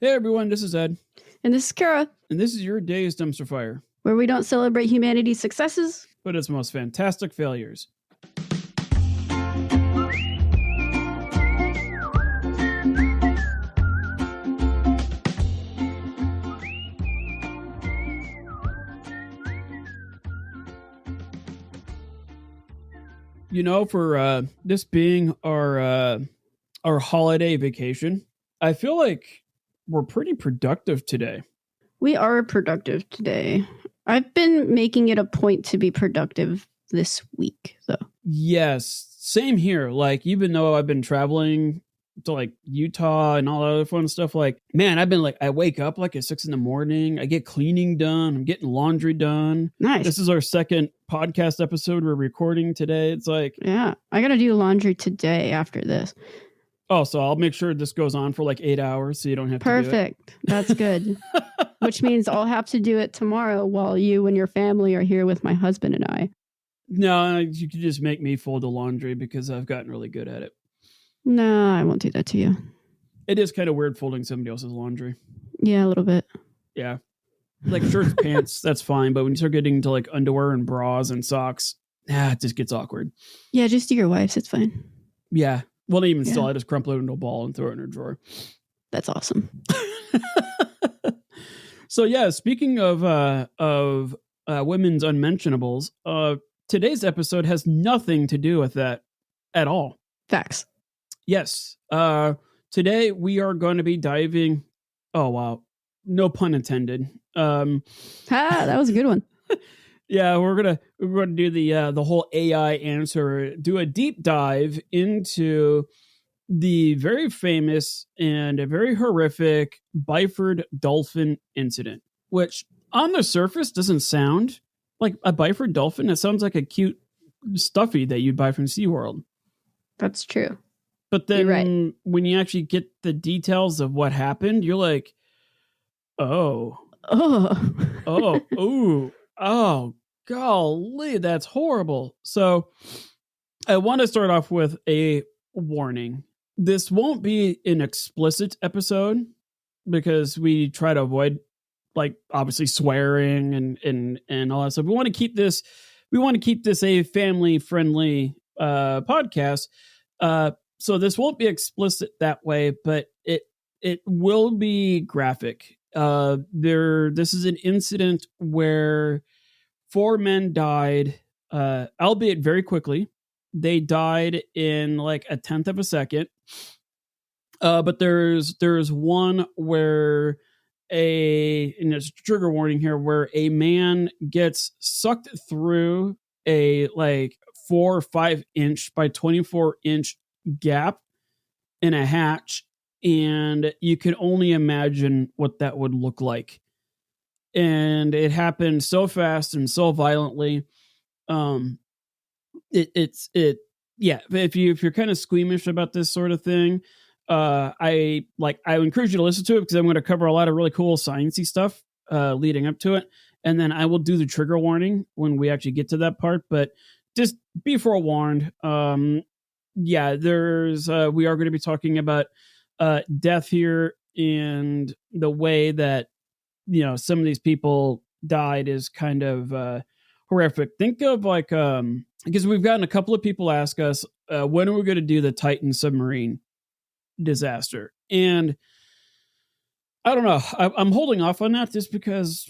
Hey everyone, this is Ed. And this is Kara. And this is your day's dumpster fire, where we don't celebrate humanity's successes, but its most fantastic failures. You know, for this being our holiday vacation, I feel like we're pretty productive today. We are productive today. I've been making it a point to be productive this week, though. Yes, same here. Like, even though I've been traveling to like Utah and all that other fun stuff, like, man, I've been like, I wake up like at 6 a.m. I get cleaning done. I'm getting laundry done. Nice. This is our second podcast episode we're recording today. It's like, yeah, I got to do laundry today after this. Oh, so I'll make sure this goes on for like 8 hours so you don't have to do it. Perfect. That's good. Which means I'll have to do it tomorrow while you and your family are here with my husband and I. No, you can just make me fold the laundry because I've gotten really good at it. No, I won't do that to you. It is kind of weird folding somebody else's laundry. Yeah, a little bit. Yeah. Like shirts, pants, that's fine. But when you start getting into like underwear and bras and socks, it just gets awkward. Yeah, just do your wife's. It's fine. Yeah. Well, even still, I just crumple it into a ball and throw it in her drawer. That's awesome. So yeah, speaking of women's unmentionables, today's episode has nothing to do with that at all. Facts. Yes. Today we are going to be diving. Oh wow, no pun intended. That was a good one. Yeah, we're gonna do the whole AI answer. Do a deep dive into the very famous and a very horrific Byford dolphin incident, which on the surface doesn't sound like a Byford dolphin. It sounds like a cute stuffy that you'd buy from SeaWorld. That's true. But then when you actually get the details of what happened, you're like, oh, golly, that's horrible. So I want to start off with a warning. This won't be an explicit episode because we try to avoid, like, obviously swearing and all that stuff. We want to keep this a family friendly podcast. So this won't be explicit that way, but it will be graphic. This is an incident where 4 men died, albeit very quickly. They died in like a tenth of a second. But there's one where and there's a trigger warning here, where a man gets sucked through a like 4 or 5 inch by 24 inch gap in a hatch, and you can only imagine what that would look like. And it happened so fast and so violently. If you're kind of squeamish about this sort of thing, I encourage you to listen to it, because I'm going to cover a lot of really cool sciencey stuff leading up to it, and then I will do the trigger warning when we actually get to that part. But just be forewarned. We are going to be talking about death here, and the way that some of these people died is kind of horrific. Think of like because we've gotten a couple of people ask us when are we going to do the Titan submarine disaster, and I don't know. I'm holding off on that just because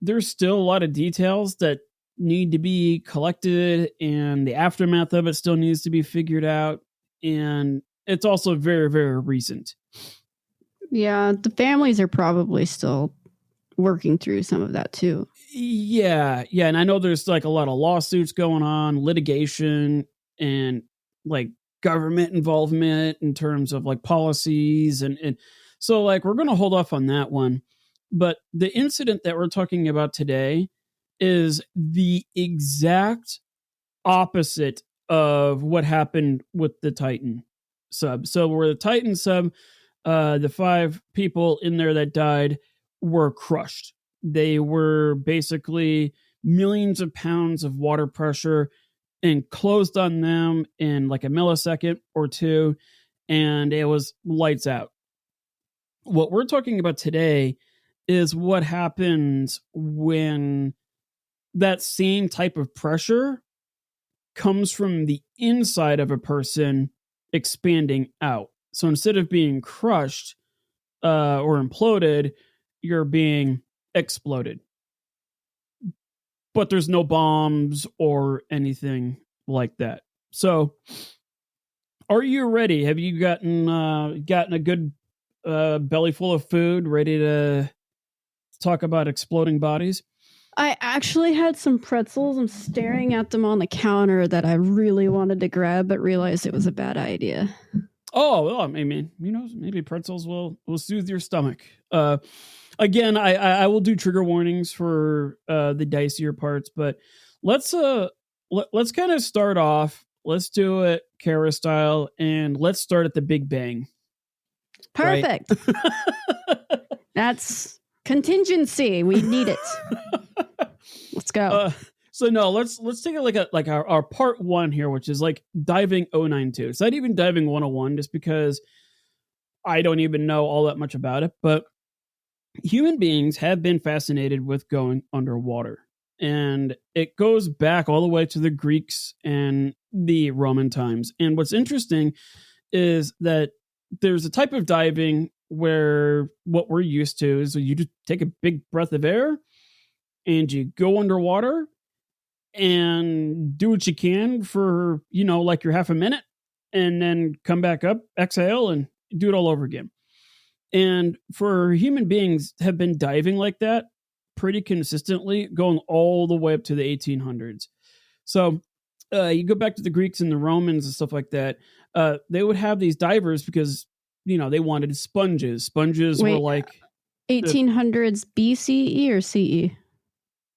there's still a lot of details that need to be collected, and the aftermath of it still needs to be figured out, and it's also very, very recent. Yeah, the families are probably still working through some of that too. Yeah, and I know there's like a lot of lawsuits going on, litigation, and like government involvement in terms of like policies, and so like we're going to hold off on that one. But the incident that we're talking about today is the exact opposite of what happened with the Titan sub. So where the Titan sub, the 5 people in there that died were crushed. They were basically millions of pounds of water pressure enclosed on them in like a millisecond or two, and it was lights out. What we're talking about today is what happens when that same type of pressure comes from the inside of a person expanding out. So instead of being crushed or imploded, you're being exploded. But there's no bombs or anything like that. So, are you ready? Have you gotten a good belly full of food, ready to talk about exploding bodies? I actually had some pretzels. I'm staring at them on the counter that I really wanted to grab, but realized it was a bad idea. Oh, well, I mean, maybe pretzels will soothe your stomach. Again, I will do trigger warnings for the dicier parts, but let's kind of start off. Let's do it Kara style, and let's start at the Big Bang. Perfect. Right? That's contingency. We need it. Let's go. So no, let's take it like our part one here, which is like diving 092. It's not even diving 101, just because I don't even know all that much about it. But human beings have been fascinated with going underwater, and it goes back all the way to the Greeks and the Roman times. And what's interesting is that there's a type of diving where what we're used to is you just take a big breath of air and you go underwater and do what you can for, like your half a minute, and then come back up, exhale, and do it all over again. And for human beings have been diving like that pretty consistently, going all the way up to the 1800s. So you go back to the Greeks and the Romans and stuff like that. They would have these divers because, they wanted sponges. Sponges were like 1800s BCE or CE?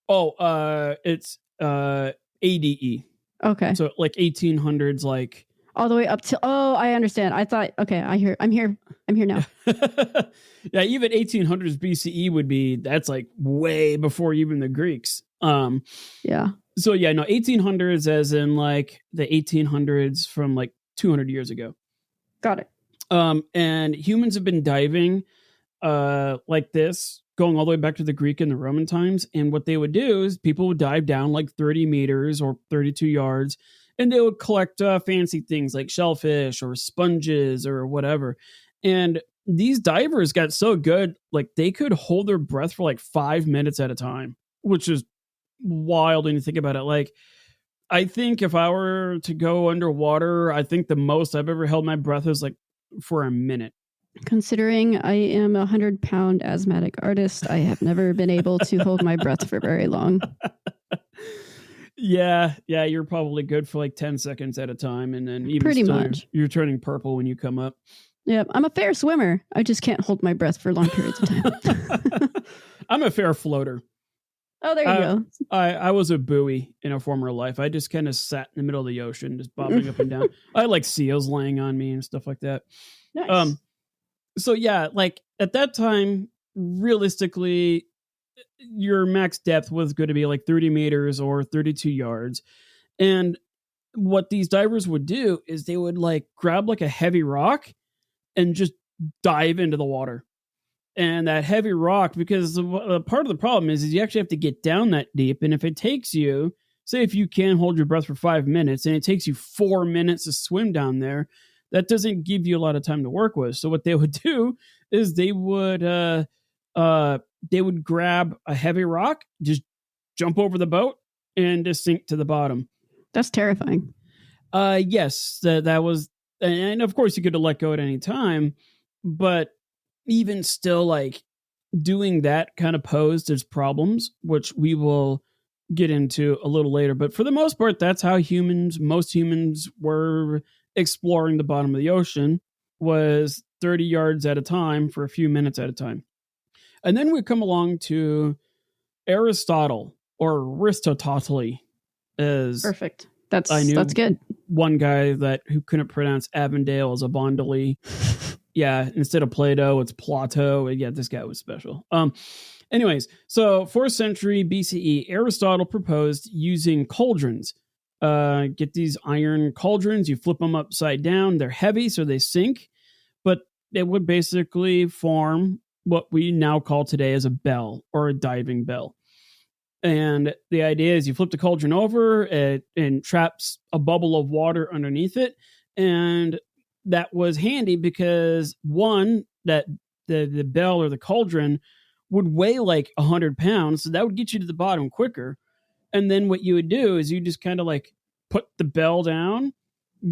Oh, it's ADE. Okay. So like 1800s, like all the way up to. Oh, I understand. I thought. Okay, I'm here now. Yeah, even 1800s BCE would be, that's like way before even the Greeks. Yeah. So yeah, no, 1800s as in like the 1800s from like 200 years ago. Got it. And humans have been diving like this, going all the way back to the Greek and the Roman times. And what they would do is people would dive down like 30 meters or 32 yards, and they would collect fancy things like shellfish or sponges or whatever. And these divers got so good, like they could hold their breath for like 5 minutes at a time, which is wild when you think about it. Like, I think if I were to go underwater, I think the most I've ever held my breath is like for a minute. Considering I am a 100-pound asthmatic artist, I have never been able to hold my breath for very long. Yeah, you're probably good for like 10 seconds at a time, and then even pretty still, much you're turning purple when you come up. Yeah, I'm a fair swimmer. I just can't hold my breath for long periods of time. I'm a fair floater. Oh, there you go. I was a buoy in a former life. I just kind of sat in the middle of the ocean, just bobbing up and down. I had like seals laying on me and stuff like that. Nice. So yeah, like at that time, realistically, your max depth was going to be like 30 meters or 32 yards. And what these divers would do is they would like grab like a heavy rock and just dive into the water. And that heavy rock, because part of the problem is you actually have to get down that deep. And if it takes you, say if you can hold your breath for 5 minutes and it takes you 4 minutes to swim down there, that doesn't give you a lot of time to work with. So what they would do is they would grab a heavy rock, just jump over the boat, and just sink to the bottom. That's terrifying. Yes, that was, and of course you could have let go at any time, but even still, like doing that kind of posed as problems, which we will get into a little later. But for the most part, that's how most humans were exploring the bottom of the ocean, was 30 yards at a time for a few minutes at a time. And then we come along to Aristotle, or Aristotle, as perfect. That's good. One guy who couldn't pronounce Avondale as a Bondoli. Yeah, instead of Plato, it's Plato. Yeah, this guy was special. Anyways, so 4th century BCE, Aristotle proposed using cauldrons. Get these iron cauldrons, you flip them upside down. They're heavy, so they sink. But it would basically form what we now call today as a bell or a diving bell. And the idea is you flip the cauldron over and traps a bubble of water underneath it. And that was handy because one, that the bell or the cauldron would weigh like 100 pounds. So that would get you to the bottom quicker. And then what you would do is you just kind of like put the bell down,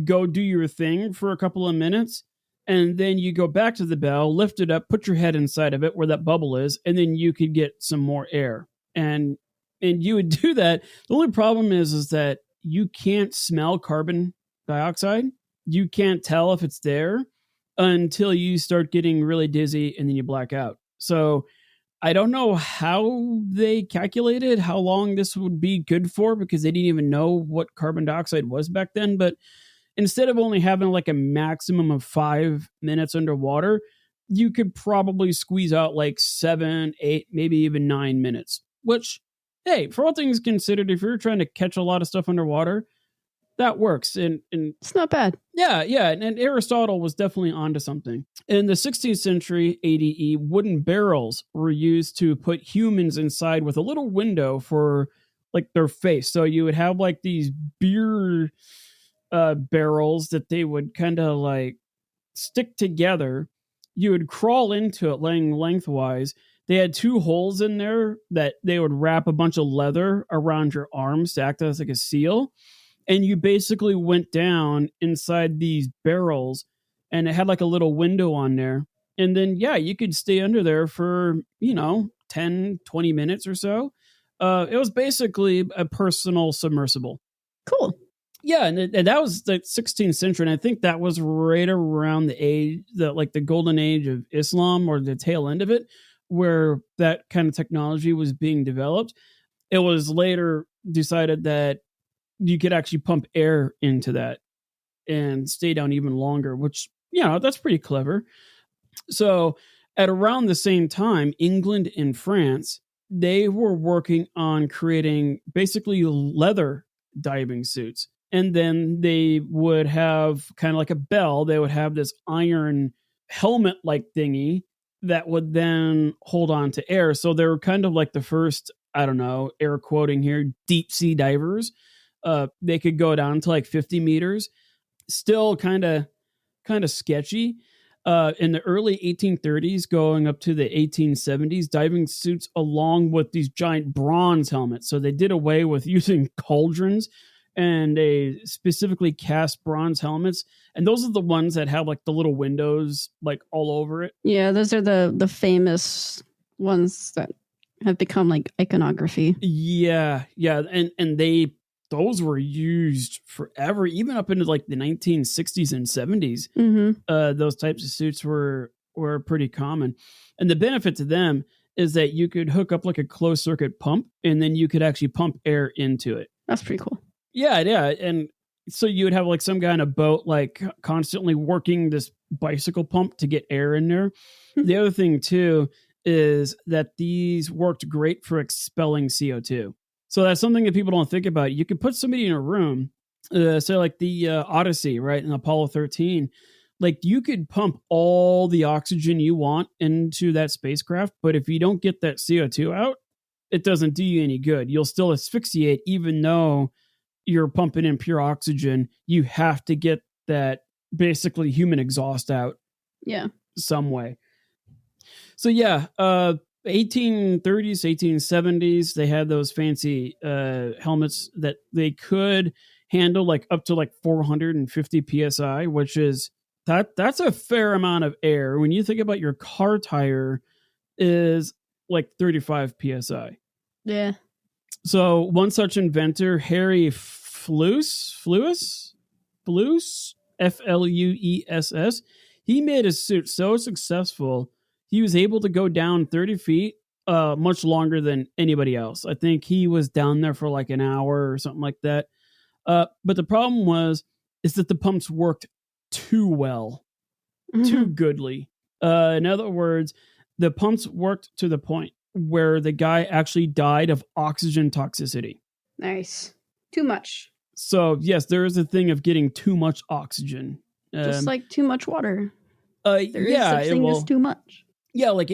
go do your thing for a couple of minutes, and then you go back to the bell, lift it up, put your head inside of it where that bubble is, and then you could get some more air. And you would do that. The only problem is that you can't smell carbon dioxide. You can't tell if it's there until you start getting really dizzy and then you black out. So I don't know how they calculated how long this would be good for because they didn't even know what carbon dioxide was back then. But instead of only having like a maximum of 5 minutes underwater, you could probably squeeze out like 7, 8, maybe even 9 minutes, which, hey, for all things considered, if you're trying to catch a lot of stuff underwater, that works. And it's not bad. Yeah. And Aristotle was definitely onto something. In the 16th century ADE, wooden barrels were used to put humans inside with a little window for like their face. So you would have like these beer barrels that they would kind of like stick together. You would crawl into it laying lengthwise. They had 2 holes in there that they would wrap a bunch of leather around your arms to act as like a seal. And you basically went down inside these barrels and it had like a little window on there. And then, yeah, you could stay under there for, 10, 20 minutes or so. It was basically a personal submersible. Cool. Yeah, and that was the 16th century, and I think that was right around the golden age of Islam or the tail end of it, where that kind of technology was being developed. It was later decided that you could actually pump air into that and stay down even longer, which, that's pretty clever. So at around the same time, England and France, they were working on creating basically leather diving suits. And then they would have kind of like a bell. They would have this iron helmet-like thingy that would then hold on to air. So they were kind of like the first, I don't know, air quoting here, deep sea divers. They could go down to like 50 meters. Still kind of sketchy. In the early 1830s, going up to the 1870s, diving suits along with these giant bronze helmets. So they did away with using cauldrons and they specifically cast bronze helmets. And those are the ones that have like the little windows like all over it. Yeah, those are the famous ones that have become like iconography. Yeah. And those were used forever, even up into like the 1960s and 70s. Mm-hmm. Those types of suits were pretty common. And the benefit to them is that you could hook up like a closed circuit pump and then you could actually pump air into it. That's pretty cool. Yeah. And so you would have like some guy on a boat, like constantly working this bicycle pump to get air in there. The other thing too is that these worked great for expelling CO2. So that's something that people don't think about. You could put somebody in a room, say like the Odyssey, right, in Apollo 13. Like you could pump all the oxygen you want into that spacecraft, but if you don't get that CO2 out, it doesn't do you any good. You'll still asphyxiate even though you're pumping in pure oxygen. You have to get that basically human exhaust out. Yeah. Some way. So yeah, 1830s, 1870s, they had those fancy helmets that they could handle like up to like 450 psi, which is that's a fair amount of air. When you think about your car tire is like 35 psi. Yeah. So one such inventor, Harry Fluess, Fluess, he made a suit so successful, he was able to go down 30 feet much longer than anybody else. I think he was down there for like an hour or something like that. But the problem is that the pumps worked too well, too goodly. In other words, the pumps worked to the point where the guy actually died of oxygen toxicity. Nice. Too much. So yes, there is a thing of getting too much oxygen. Just like too much water. There is such thing as too much. Yeah, like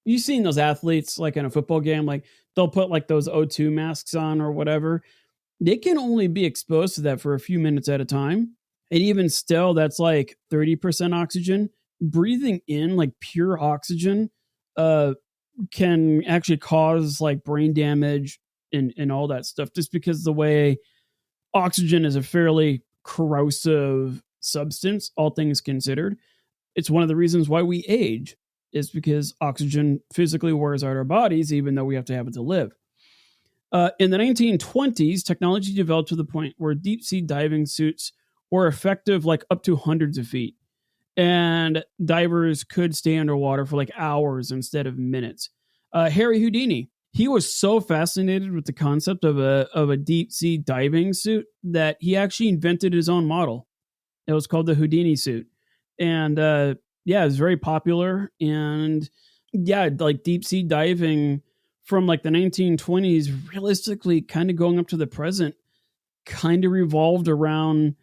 you've seen those athletes like in a football game, like they'll put like those O2 masks on or whatever. They can only be exposed to that for a few minutes at a time. And even still, that's like 30% oxygen. Breathing in like pure oxygen can actually cause like brain damage and all that stuff, just because the way oxygen is a fairly corrosive substance, all things considered. It's one of the reasons why we age, is because oxygen physically wears out our bodies, even though we have to have it to live. In the 1920s, technology developed to the point where deep sea diving suits were effective like up to hundreds of feet. And divers could stay underwater for like hours instead of minutes. Harry Houdini, he was so fascinated with the concept of a deep sea diving suit that he actually invented his own model. It was called the Houdini suit. And yeah, it was very popular. And yeah, like deep sea diving from like the 1920s, realistically kind of going up to the present, kind of revolved around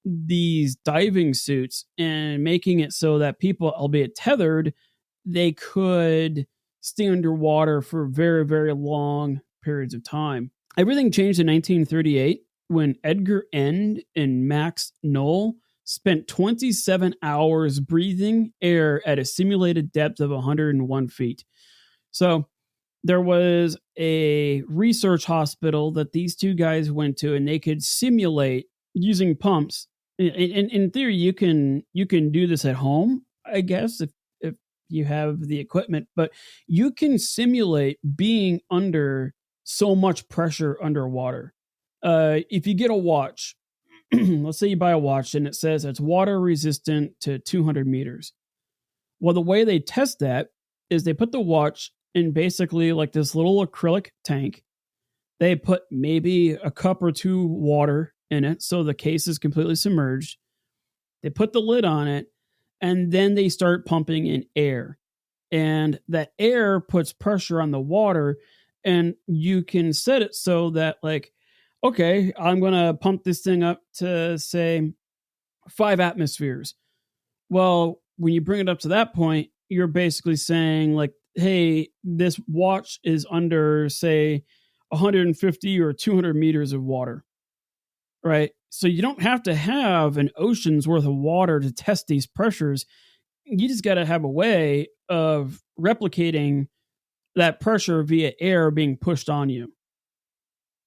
these diving suits and making it so that people, albeit tethered, they could stay underwater for very, very long periods of time. Everything changed in 1938 when Edgar End and Max Knoll spent 27 hours breathing air at a simulated depth of 101 feet. So there was a research hospital that these two guys went to, and they could simulate using pumps. In theory, you can do this at home, I guess, if you have the equipment, but you can simulate being under so much pressure underwater. If you get a watch, let's say you buy a watch and it says it's water resistant to 200 meters. Well, the way they test that is they put the watch in basically like this little acrylic tank. They put maybe a cup or two water in it, so the case is completely submerged. They put the lid on it, and then they start pumping in air. And that air puts pressure on the water, and you can set it so that, like, okay, I'm going to pump this thing up to, say, 5 atmospheres. Well, when you bring it up to that point, you're basically saying, like, hey, this watch is under, say, 150 or 200 meters of water, right? So you don't have to have an ocean's worth of water to test these pressures. You just got to have a way of replicating that pressure via air being pushed on you,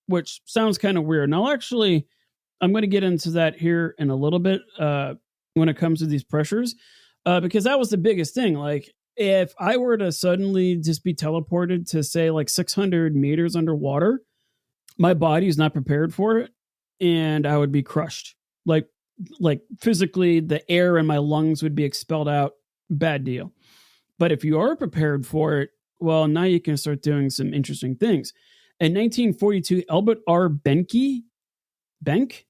which sounds kind of weird. Now, actually, I'm going to get into that here in a little bit when it comes to these pressures, because that was the biggest thing. Like, if I were to suddenly just be teleported to, say, like 600 meters underwater, my body is not prepared for it, and I would be crushed. Like physically, the air in my lungs would be expelled out. Bad deal. But if you are prepared for it, well, now you can start doing some interesting things. In 1942, Albert R. Benke, Behnke,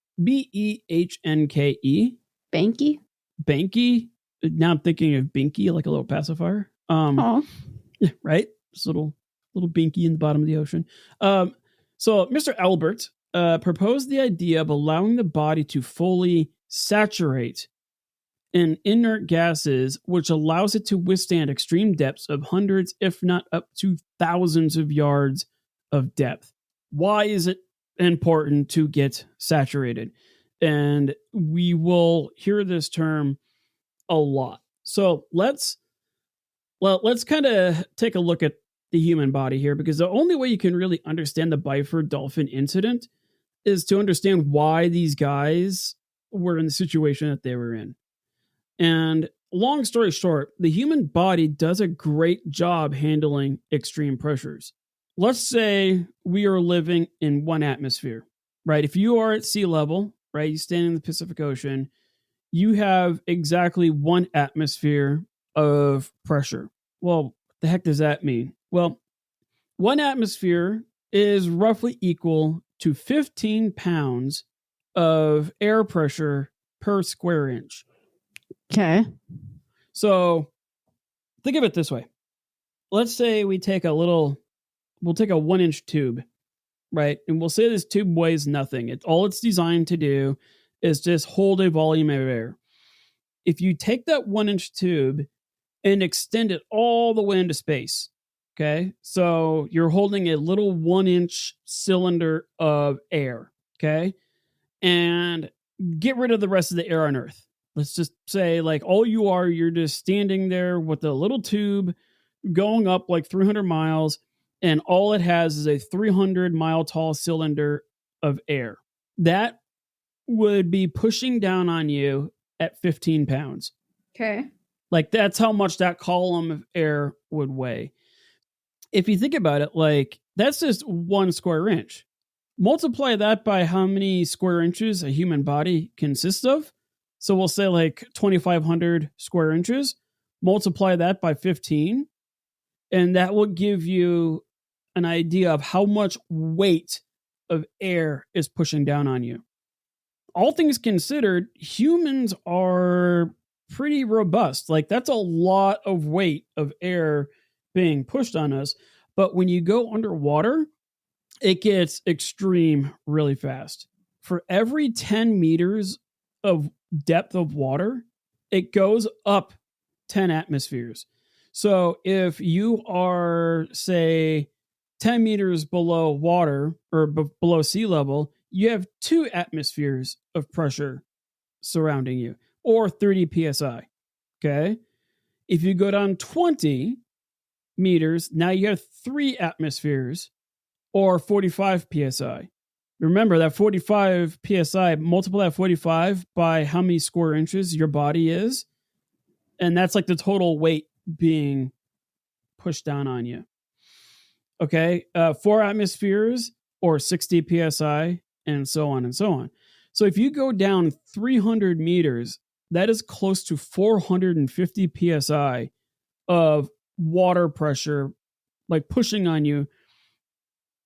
Benke. Now I'm thinking of Binky, like a little pacifier. Right? Just a little binky in the bottom of the ocean. So Mr. Albert proposed the idea of allowing the body to fully saturate in inert gases, which allows it to withstand extreme depths of hundreds, if not up to thousands of yards of depth. Why is it important to get saturated? And we will hear this term a lot. So let's kind of take a look at the human body here, because the only way you can really understand the Byford Dolphin incident is to understand why these guys were in the situation that they were in. And long story short, the human body does a great job handling extreme pressures. Let's say we are living in 1 atmosphere, right? If you are at sea level, right, you stand in the Pacific Ocean, you have exactly 1 atmosphere of pressure. Well, what the heck does that mean? Well, 1 atmosphere is roughly equal to 15 pounds of air pressure per square inch. Okay. So think of it this way. Let's say we'll take a 1-inch tube, right? And we'll say this tube weighs nothing. All it's designed to do is just hold a volume of air. if you take that 1-inch tube and extend it all the way into space, okay? So you're holding a little 1-inch cylinder of air, okay? And get rid of the rest of the air on Earth. Let's just say, like, you're just standing there with a little tube going up like 300 miles, and all it has is a 300-mile tall cylinder of air. That would be pushing down on you at 15 pounds. Okay. Like, that's how much that column of air would weigh. If you think about it, like, that's just 1 square inch. Multiply that by how many square inches a human body consists of. So we'll say like 2,500 square inches. Multiply that by 15. And that will give you an idea of how much weight of air is pushing down on you. All things considered, humans are pretty robust. Like, that's a lot of weight of air being pushed on us. But when you go underwater, it gets extreme really fast. For every 10 meters of depth of water, it goes up 10 atmospheres. So if you are, say, 10 meters below water or below sea level, you have 2 atmospheres of pressure surrounding you, or 30 psi. Okay. If you go down 20 meters, now you have 3 atmospheres, or 45 psi. Remember that 45 psi, multiply that 45 by how many square inches your body is, and that's like the total weight being pushed down on you. Okay, 4 atmospheres, or 60 psi, and so on and so on. So if you go down 300 meters, that is close to 450 psi of water pressure, like pushing on you.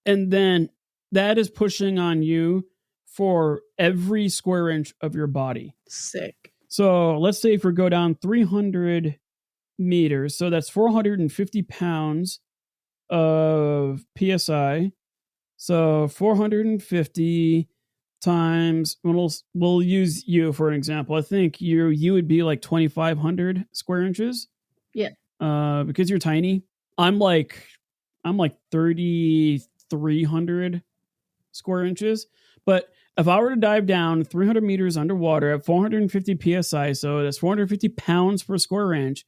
And then that is pushing on you for every square inch of your body. Sick. So let's say if we go down 300 meters, so that's 450 pounds of PSI. So 450 times, we'll use you for an example. I think you would be like 2,500 square inches. Yeah. Because you're tiny. I'm like 3,300 square inches. But if I were to dive down 300 meters underwater at 450 psi, so that's 450 pounds per square inch,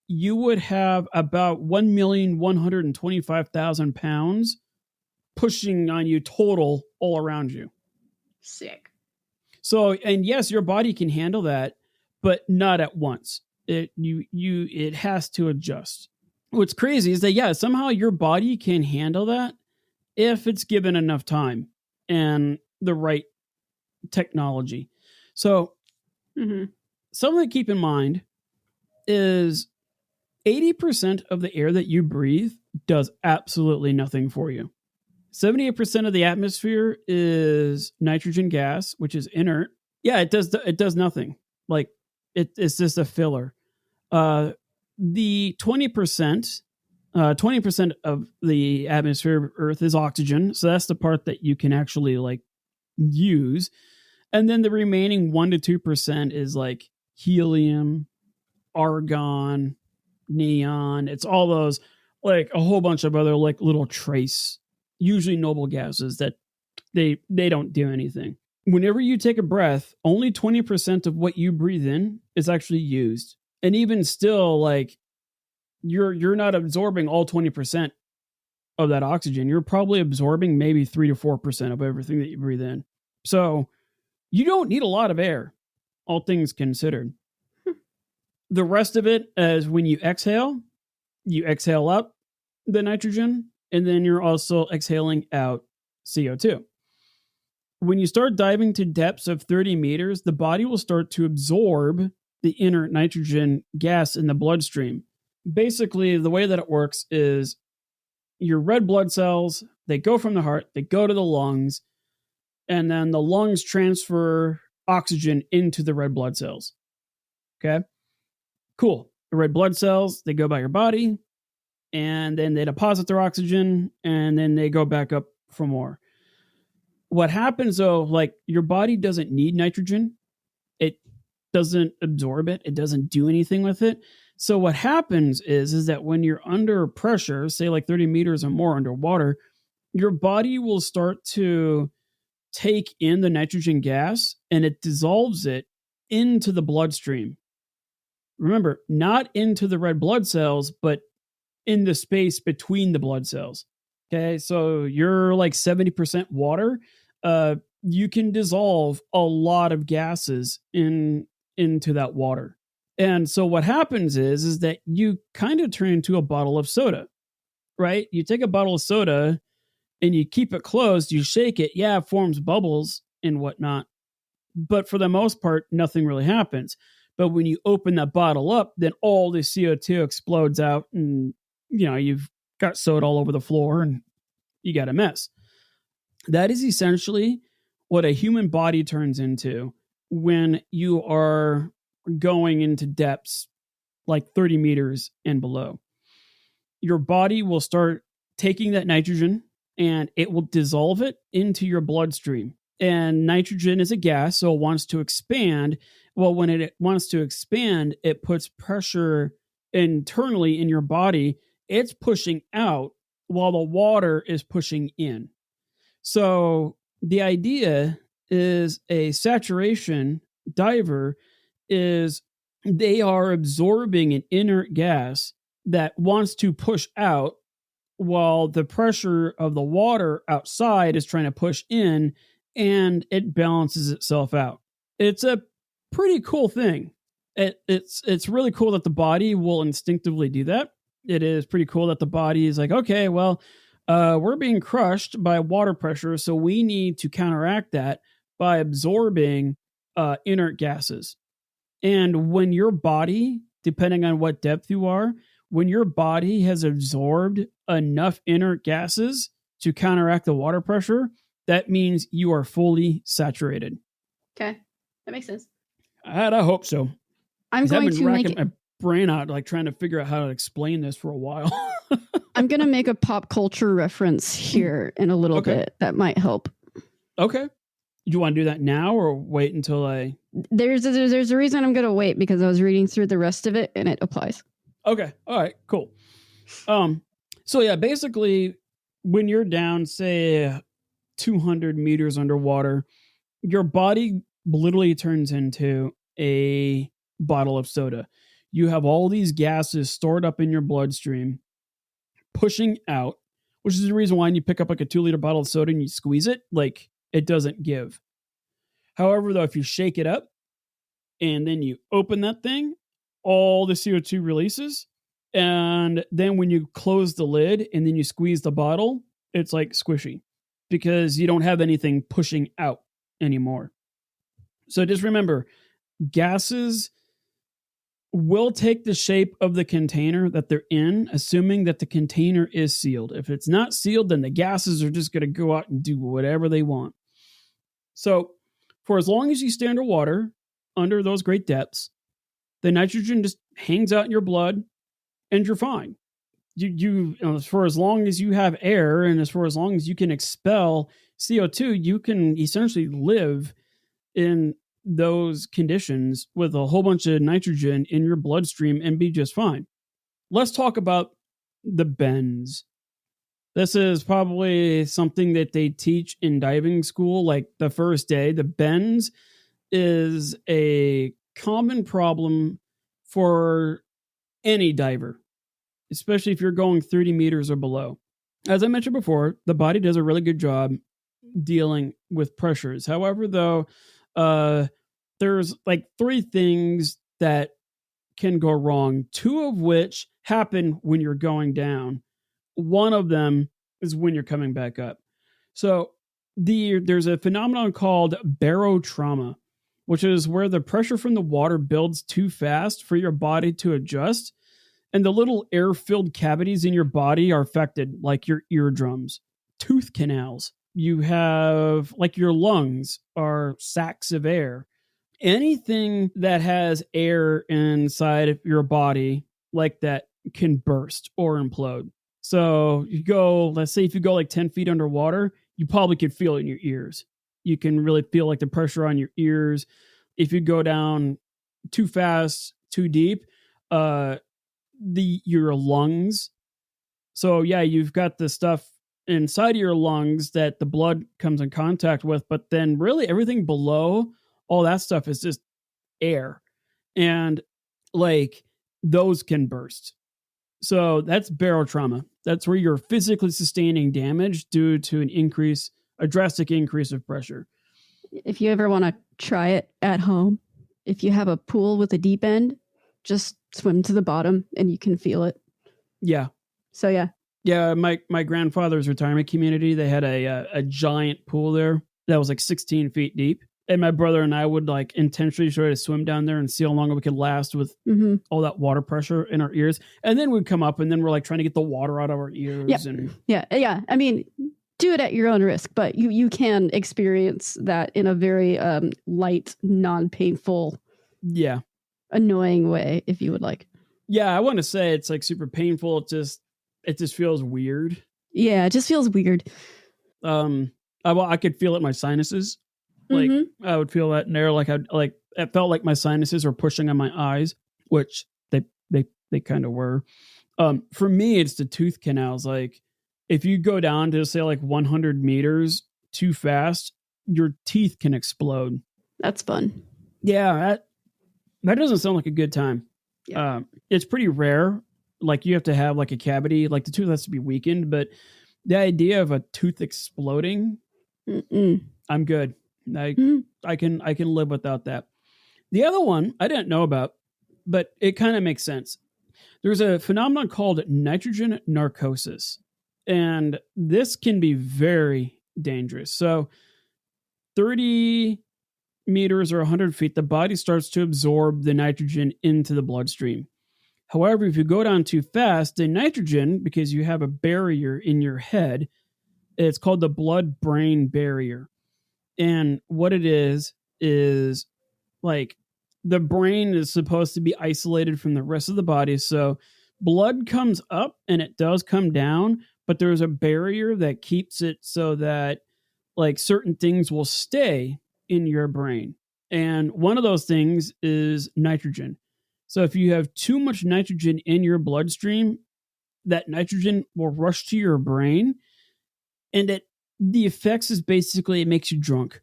you would have about 1,125,000 pounds pushing on you total all around you. Sick. So, and yes, your body can handle that, but not at once. It has to adjust. What's crazy is that, yeah, somehow your body can handle that if it's given enough time and the right technology. So something to keep in mind is 80% of the air that you breathe does absolutely nothing for you. 78% of the atmosphere is nitrogen gas, which is inert. Yeah, it does nothing. Like, it's just a filler. The 20% of the atmosphere of Earth is oxygen. So that's the part that you can actually like use. And then the remaining 1 to 2% is like helium, argon, neon. It's all those, like a whole bunch of other like little trace, usually noble gases that they don't do anything. Whenever you take a breath, only 20% of what you breathe in is actually used. And even still, like, you're not absorbing all 20% of that oxygen. You're probably absorbing maybe 3 to 4% of everything that you breathe in. So you don't need a lot of air, all things considered. The rest of it is when you exhale up the nitrogen, and then you're also exhaling out CO2. When you start diving to depths of 30 meters, the body will start to absorb the inert nitrogen gas in the bloodstream. Basically, the way that it works is your red blood cells, they go from the heart, they go to the lungs, and then the lungs transfer oxygen into the red blood cells. Okay? Cool. The red blood cells, they go by your body, and then they deposit their oxygen, and then they go back up for more. What happens though, like, your body doesn't need nitrogen. doesn't absorb it. It doesn't do anything with it. So what happens is that when you're under pressure, say like 30 meters or more underwater, your body will start to take in the nitrogen gas and it dissolves it into the bloodstream. Remember, not into the red blood cells, but in the space between the blood cells. Okay, so you're like 70% water. You can dissolve a lot of gases into that water. And so what happens is that you kind of turn into a bottle of soda, right? You take a bottle of soda and you keep it closed, you shake it, yeah, it forms bubbles and whatnot. But for the most part, nothing really happens. But when you open that bottle up, then all the CO2 explodes out and you've got soda all over the floor and you got a mess. That is essentially what a human body turns into when you are going into depths like 30 meters and below. Your body will start taking that nitrogen and it will dissolve it into your bloodstream. And nitrogen is a gas, so it wants to expand. Well, when it wants to expand, it puts pressure internally in your body. It's pushing out while the water is pushing in. So the idea is a saturation diver is they are absorbing an inert gas that wants to push out while the pressure of the water outside is trying to push in, and it balances itself out. It's a pretty cool thing. It's really cool that the body will instinctively do that. It is pretty cool that the body is like, okay, well, we're being crushed by water pressure, so we need to counteract that by absorbing inert gases. And when your body, depending on what depth you are, when your body has absorbed enough inert gases to counteract the water pressure, that means you are fully saturated. Okay, that makes sense. I hope so. I'm going to make my brain out, like trying to figure out how to explain this for a while. I'm going to make a pop culture reference here in a little bit that might help. Okay. You want to do that now or wait until I... There's a reason I'm going to wait because I was reading through the rest of it and it applies. Okay. All right, cool. So yeah, basically when you're down, say 200 meters underwater, your body literally turns into a bottle of soda. You have all these gases stored up in your bloodstream, pushing out, which is the reason why when you pick up like a 2-liter bottle of soda and you squeeze it, like it doesn't give. However, though, if you shake it up and then you open that thing, all the CO2 releases. And then when you close the lid and then you squeeze the bottle, it's like squishy because you don't have anything pushing out anymore. So just remember, gases will take the shape of the container that they're in, assuming that the container is sealed. If it's not sealed, then the gases are just going to go out and do whatever they want. So for as long as you stay underwater, under those great depths, the nitrogen just hangs out in your blood and you're fine. You for as long as you have air and for as long as you can expel CO2, you can essentially live in those conditions with a whole bunch of nitrogen in your bloodstream and be just fine. Let's talk about the bends. This is probably something that they teach in diving school, like the first day. The bends is a common problem for any diver, especially if you're going 30 meters or below. As I mentioned before, the body does a really good job dealing with pressures. However, though, there's like 3 things that can go wrong, 2 of which happen when you're going down. One of them is when you're coming back up. So there's a phenomenon called barotrauma, which is where the pressure from the water builds too fast for your body to adjust. And the little air-filled cavities in your body are affected, like your eardrums, tooth canals. You have, like, your lungs are sacs of air. Anything that has air inside of your body like that can burst or implode. So let's say if you go like 10 feet underwater, you probably could feel it in your ears. You can really feel like the pressure on your ears. If you go down too fast, too deep, your lungs. So yeah, you've got the stuff inside of your lungs that the blood comes in contact with, but then really everything below all that stuff is just air. And like those can burst. So that's barotrauma. That's where you're physically sustaining damage due to a drastic increase of pressure. If you ever want to try it at home, if you have a pool with a deep end, just swim to the bottom and you can feel it. Yeah. So yeah. Yeah, my grandfather's retirement community, they had a giant pool there that was like 16 feet deep. And my brother and I would like intentionally try to swim down there and see how long we could last with all that water pressure in our ears. And then we'd come up and then we're like trying to get the water out of our ears. Yep. And yeah. I mean, do it at your own risk, but you can experience that in a very light, non-painful, annoying way if you would like. Yeah, I want to say it's like super painful. It just feels weird. Yeah, it just feels weird. I could feel it in my sinuses. Like I would feel that in there. Like it felt like my sinuses were pushing on my eyes, which they kind of were. For me, it's the tooth canals. Like if you go down to say like 100 meters too fast, your teeth can explode. That's fun. Yeah, that doesn't sound like a good time. Yeah. It's pretty rare. Like you have to have like a cavity, like the tooth has to be weakened, but the idea of a tooth exploding, I'm good. I can live without that. The other one I didn't know about, but it kind of makes sense. There's a phenomenon called nitrogen narcosis, and this can be very dangerous. So 30 meters or 100 feet, the body starts to absorb the nitrogen into the bloodstream. However, if you go down too fast, the nitrogen, because you have a barrier in your head, it's called the blood-brain barrier. And what it is like the brain is supposed to be isolated from the rest of the body. So blood comes up and it does come down, but there's a barrier that keeps it so that like certain things will stay in your brain. And one of those things is nitrogen. So if you have too much nitrogen in your bloodstream, that nitrogen will rush to your brain, and the effects is basically it makes you drunk.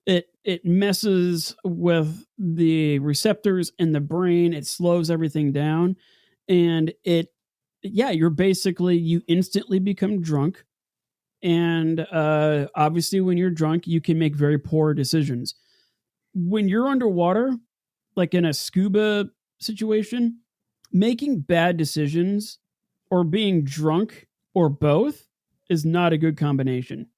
It messes with the receptors in the brain. It slows everything down, and you instantly become drunk. And obviously, when you're drunk, you can make very poor decisions. When you're underwater, like in a scuba situation, making bad decisions or being drunk or both is not a good combination.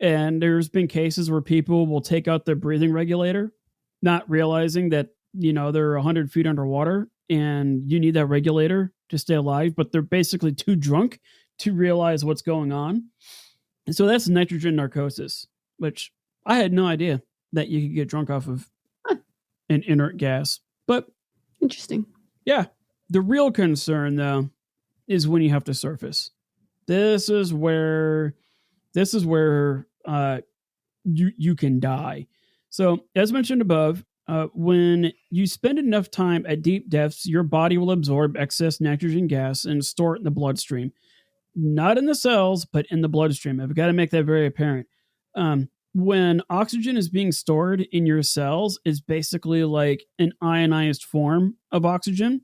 And there's been cases where people will take out their breathing regulator, not realizing that, they're 100 feet underwater and you need that regulator to stay alive, but they're basically too drunk to realize what's going on. And so that's nitrogen narcosis, which I had no idea that you could get drunk off of an inert gas. But interesting. Yeah. The real concern, though, is when you have to surface. This is where you can die. So, as mentioned above, when you spend enough time at deep depths, your body will absorb excess nitrogen gas and store it in the bloodstream. Not in the cells, but in the bloodstream. I've got to make that very apparent. When oxygen is being stored in your cells, it's basically like an ionized form of oxygen,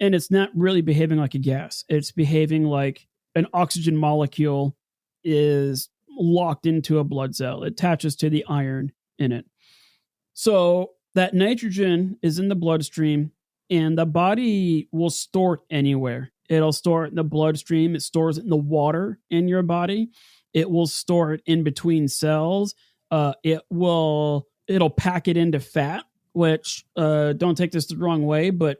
and it's not really behaving like a gas. It's behaving like an oxygen molecule is locked into a blood cell. It attaches to the iron in it. So that nitrogen is in the bloodstream, and the body will store it anywhere. It'll store it in the bloodstream. It stores it in the water in your body. It will store it in between cells. It'll pack it into fat, which don't take this the wrong way, but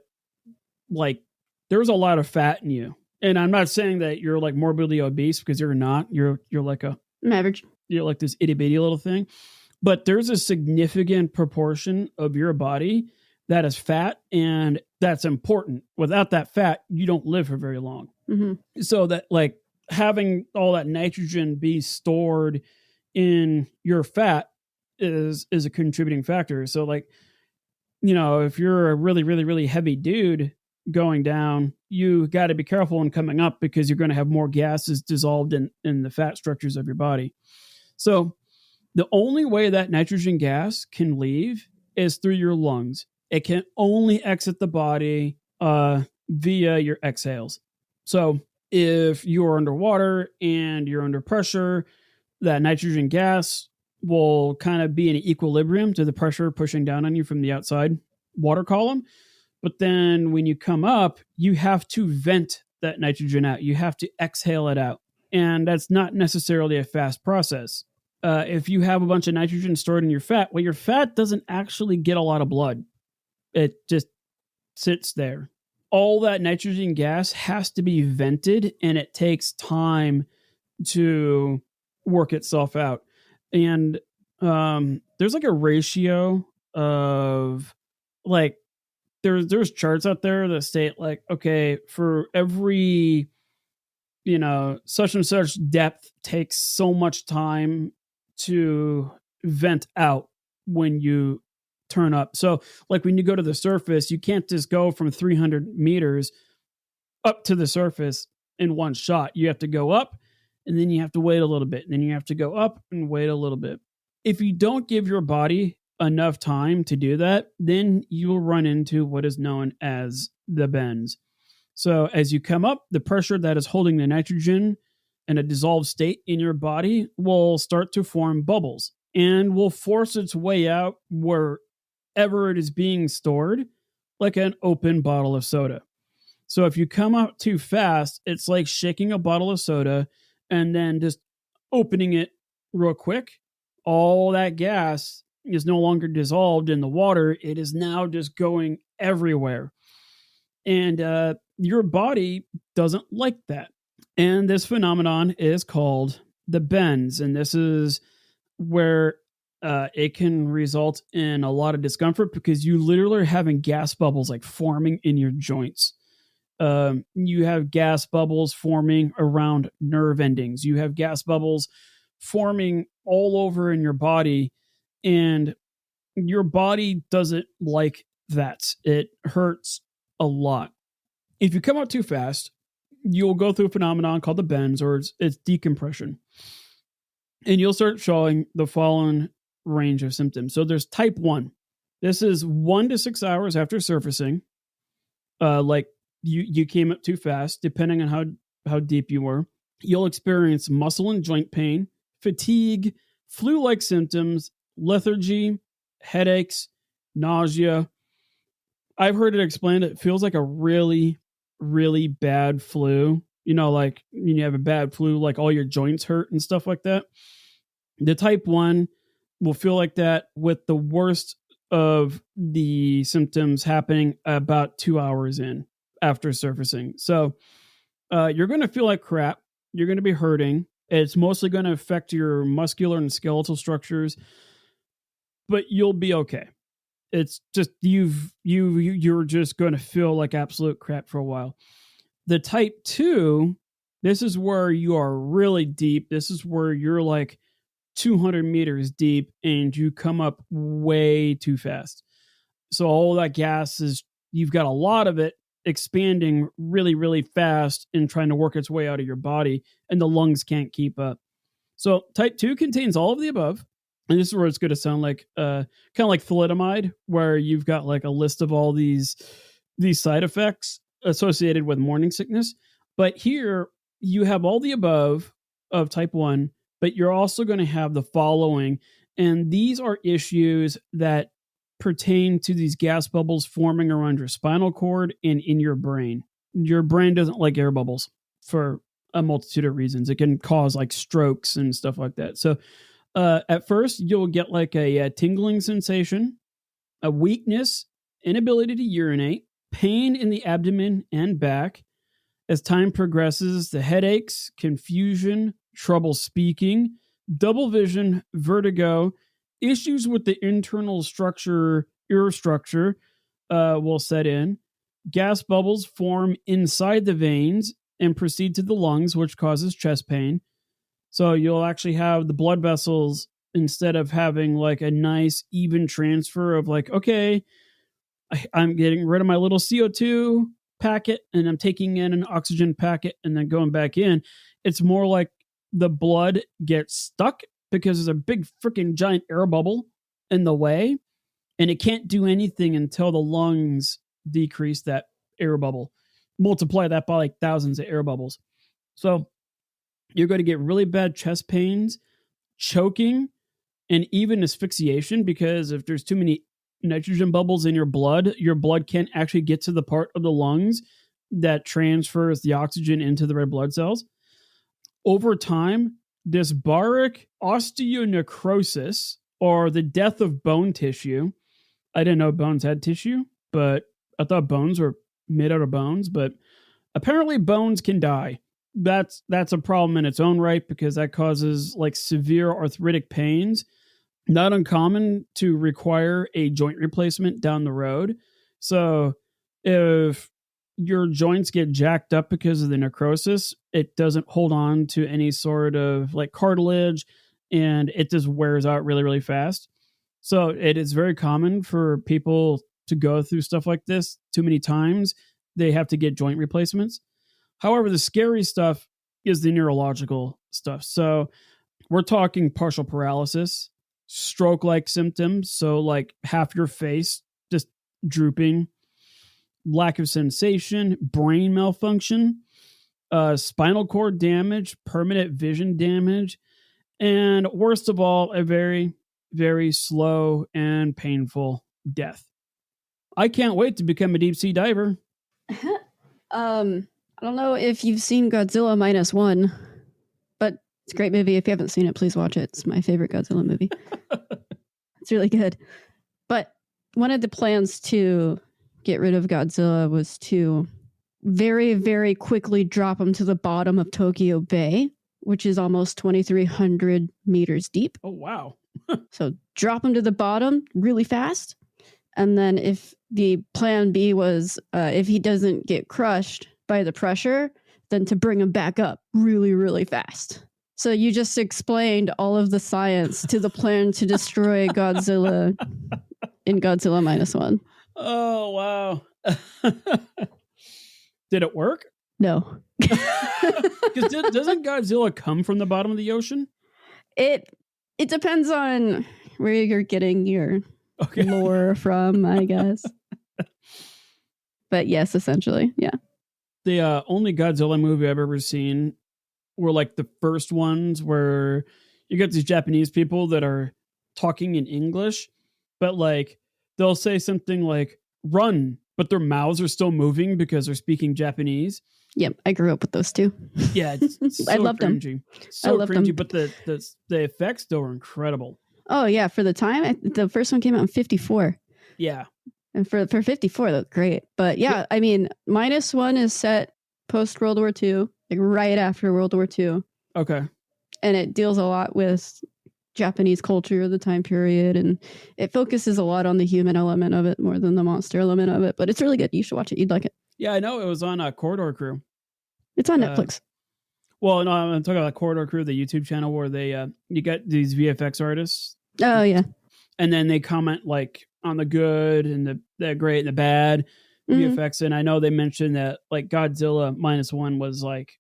like there's a lot of fat in you. And I'm not saying that you're like morbidly obese, because you're not. You're like I'm average. You're like this itty bitty little thing. But there's a significant proportion of your body that is fat, and that's important. Without that fat, you don't live for very long. Mm-hmm. So that like having all that nitrogen be stored in your fat is a contributing factor. So like if you're a really, really, really heavy dude going down, you got to be careful when coming up because you're going to have more gases dissolved in the fat structures of your body. So the only way that nitrogen gas can leave is through your lungs. It can only exit the body via your exhales. So if you're underwater and you're under pressure, that nitrogen gas will kind of be in equilibrium to the pressure pushing down on you from the outside water column. But then when you come up, you have to vent that nitrogen out. You have to exhale it out. And that's not necessarily a fast process. If you have a bunch of nitrogen stored in your fat, well, your fat doesn't actually get a lot of blood. It just sits there. All that nitrogen gas has to be vented, and it takes time to work itself out. And there's like a ratio of like there's charts out there that state like, okay, for every such and such depth takes so much time to vent out when you turn up. So like when you go to the surface, you can't just go from 300 meters up to the surface in one shot. You have to go up and then you have to wait a little bit. And then you have to go up and wait a little bit. If you don't give your body enough time to do that, then you'll run into what is known as the bends. So as you come up, the pressure that is holding the nitrogen in a dissolved state in your body will start to form bubbles and will force its way out wherever it is being stored, like an open bottle of soda. So if you come out too fast, it's like shaking a bottle of soda and then just opening it real quick. All that gas is no longer dissolved in the water. It is now just going everywhere. And your body doesn't like that. And this phenomenon is called the bends. And this is where it can result in a lot of discomfort because you literally are having gas bubbles like forming in your joints. You have gas bubbles forming around nerve endings. You have gas bubbles forming all over in your body. And your body doesn't like that. It hurts a lot. If you come out too fast, you'll go through a phenomenon called the bends, or it's decompression. And you'll start showing the following range of symptoms. So there's type 1. This is 1 to 6 hours after surfacing. Like you came up too fast, depending on how deep you were. You'll experience muscle and joint pain, fatigue, flu-like symptoms, lethargy, headaches, nausea. I've heard it explained it feels like a really, really bad flu. Like when you have a bad flu, like all your joints hurt and stuff like that. The type 1 will feel like that with the worst of the symptoms happening about 2 hours in after surfacing. So you're going to feel like crap. You're going to be hurting. It's mostly going to affect your muscular and skeletal structures, but you'll be okay. It's just you're just going to feel like absolute crap for a while. The type 2, this is where you are really deep. This is where you're like 200 meters deep and you come up way too fast. So all that gas you've got a lot of it expanding really, really fast and trying to work its way out of your body, and the lungs can't keep up. So type 2 contains all of the above. And this is where it's going to sound like kind of like thalidomide, where you've got like a list of all these side effects associated with morning sickness. But here you have all the above of type 1, but you're also going to have the following. And these are issues that pertain to these gas bubbles forming around your spinal cord and in your brain. Your brain doesn't like air bubbles for a multitude of reasons. It can cause like strokes and stuff like that. So at first, you'll get like a tingling sensation, a weakness, inability to urinate, pain in the abdomen and back. As time progresses, the headaches, confusion, trouble speaking, double vision, vertigo, issues with the internal structure, ear structure will set in. Gas bubbles form inside the veins and proceed to the lungs, which causes chest pain. So you'll actually have the blood vessels, instead of having like a nice even transfer of like, okay, I'm getting rid of my little CO2 packet and I'm taking in an oxygen packet and then going back in. It's more like the blood gets stuck because there's a big freaking giant air bubble in the way, and it can't do anything until the lungs decrease that air bubble. Multiply that by like thousands of air bubbles. So you're going to get really bad chest pains, choking, and even asphyxiation, because if there's too many nitrogen bubbles in your blood can't actually get to the part of the lungs that transfers the oxygen into the red blood cells. Over time, dysbaric osteonecrosis, or the death of bone tissue. I didn't know bones had tissue, but I thought bones were made out of bones, but apparently bones can die. That's a problem in its own right, because that causes like severe arthritic pains. Not uncommon to require a joint replacement down the road. So if your joints get jacked up because of the necrosis, it doesn't hold on to any sort of like cartilage, and it just wears out really, really fast. So it is very common for people to go through stuff like this too many times. They have to get joint replacements. However, the scary stuff is the neurological stuff. So we're talking partial paralysis, stroke-like symptoms. So like half your face just drooping, lack of sensation, brain malfunction, spinal cord damage, permanent vision damage, and worst of all, a very, very slow and painful death. I can't wait to become a deep sea diver. I don't know if you've seen Godzilla -1, but it's a great movie. If you haven't seen it, please watch it. It's my favorite Godzilla movie. It's really good. But one of the plans to get rid of Godzilla was to very, very quickly drop him to the bottom of Tokyo Bay, which is almost 2,300 meters deep. Oh, wow. So drop him to the bottom really fast. And then if the plan B was, if he doesn't get crushed by the pressure, then to bring him back up really, really fast. So you just explained all of the science to the plan to destroy Godzilla in Godzilla -1. Oh, wow. Did it work? No. Because doesn't Godzilla come from the bottom of the ocean? It depends on where you're getting your lore from, I guess. But yes, essentially, yeah. The only Godzilla movie I've ever seen were like the first ones where you get these Japanese people that are talking in English, but like they'll say something like run, but their mouths are still moving because they're speaking Japanese. Yep, I grew up with those too. Yeah, it's so I loved cringy. them. So cringy, but the effects still were incredible. Oh yeah, for the time, the first one came out in 1954. Yeah. And for 1954, that's great. But yeah, I mean, -1 is set post World War II, like right after World War II. Okay. And it deals a lot with Japanese culture of the time period, and it focuses a lot on the human element of it more than the monster element of it. But it's really good. You should watch it. You'd like it. Yeah, I know. It was on Corridor Crew. It's on Netflix. Well, no, I'm talking about Corridor Crew, the YouTube channel where they you get these VFX artists. Oh yeah. And then they comment like on the good and the great and the bad VFX. And I know they mentioned that like Godzilla -1 was like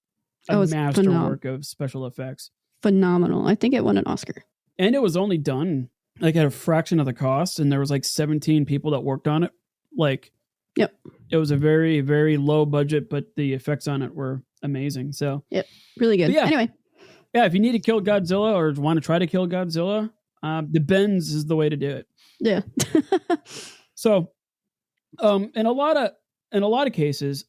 a masterwork of special effects. Phenomenal. I think it won an Oscar. And it was only done like at a fraction of the cost. And there was like 17 people that worked on it. Like, yep. It was a very, very low budget, but the effects on it were amazing. So, yep. Really good. Yeah. Anyway. Yeah. If you need to kill Godzilla or want to try to kill Godzilla, the bends is the way to do it. Yeah. So, in a lot of cases,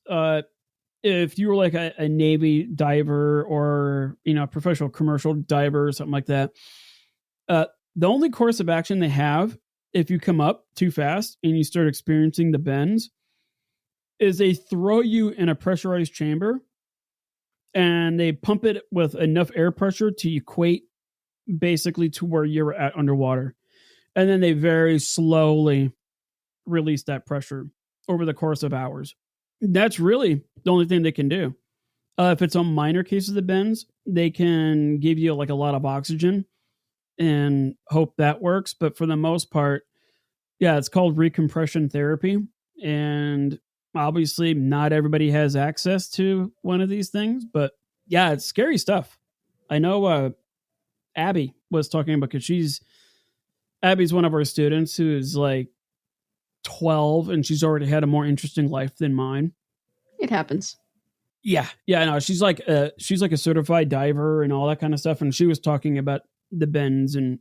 if you were like a Navy diver or, you know, a professional commercial diver or something like that, the only course of action they have if you come up too fast and you start experiencing the bends is they throw you in a pressurized chamber and they pump it with enough air pressure to equate basically to where you're at underwater. And then they very slowly release that pressure over the course of hours. That's really the only thing they can do. If it's on minor cases of bends, they can give you like a lot of oxygen and hope that works. But for the most part, Yeah, it's called recompression therapy. And obviously, not everybody has access to one of these things, but yeah, it's scary stuff. I know Abby was talking about because Abby's one of our students who is like 12 and she's already had a more interesting life than mine. It happens. Yeah. Yeah, no, she's like a certified diver and all that kind of stuff. And she was talking about the bends and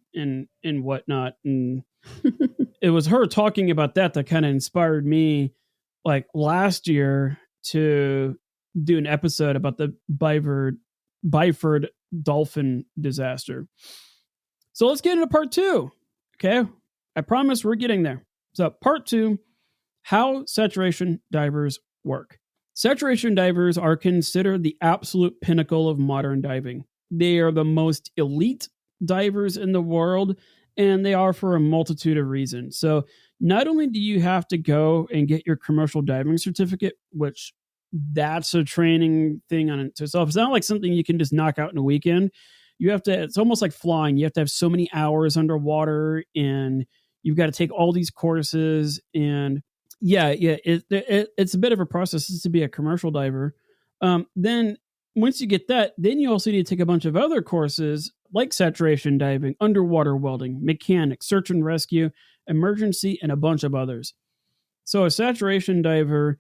whatnot. And it was her talking about that kind of inspired me like last year to do an episode about the Byford Dolphin disaster. So let's get into part 2. Okay. I promise we're getting there. So part 2, how saturation divers work. Saturation divers are considered the absolute pinnacle of modern diving. They are the most elite divers in the world, and they are for a multitude of reasons. So not only do you have to go and get your commercial diving certificate, which that's a training thing on itself. It's not like something you can just knock out in a weekend. You have to, it's almost like flying. You have to have so many hours underwater and you've got to take all these courses. And it's a bit of a process to be a commercial diver. Then once you get that, then you also need to take a bunch of other courses like saturation diving, underwater welding, mechanics, search and rescue, emergency, and a bunch of others. So a saturation diver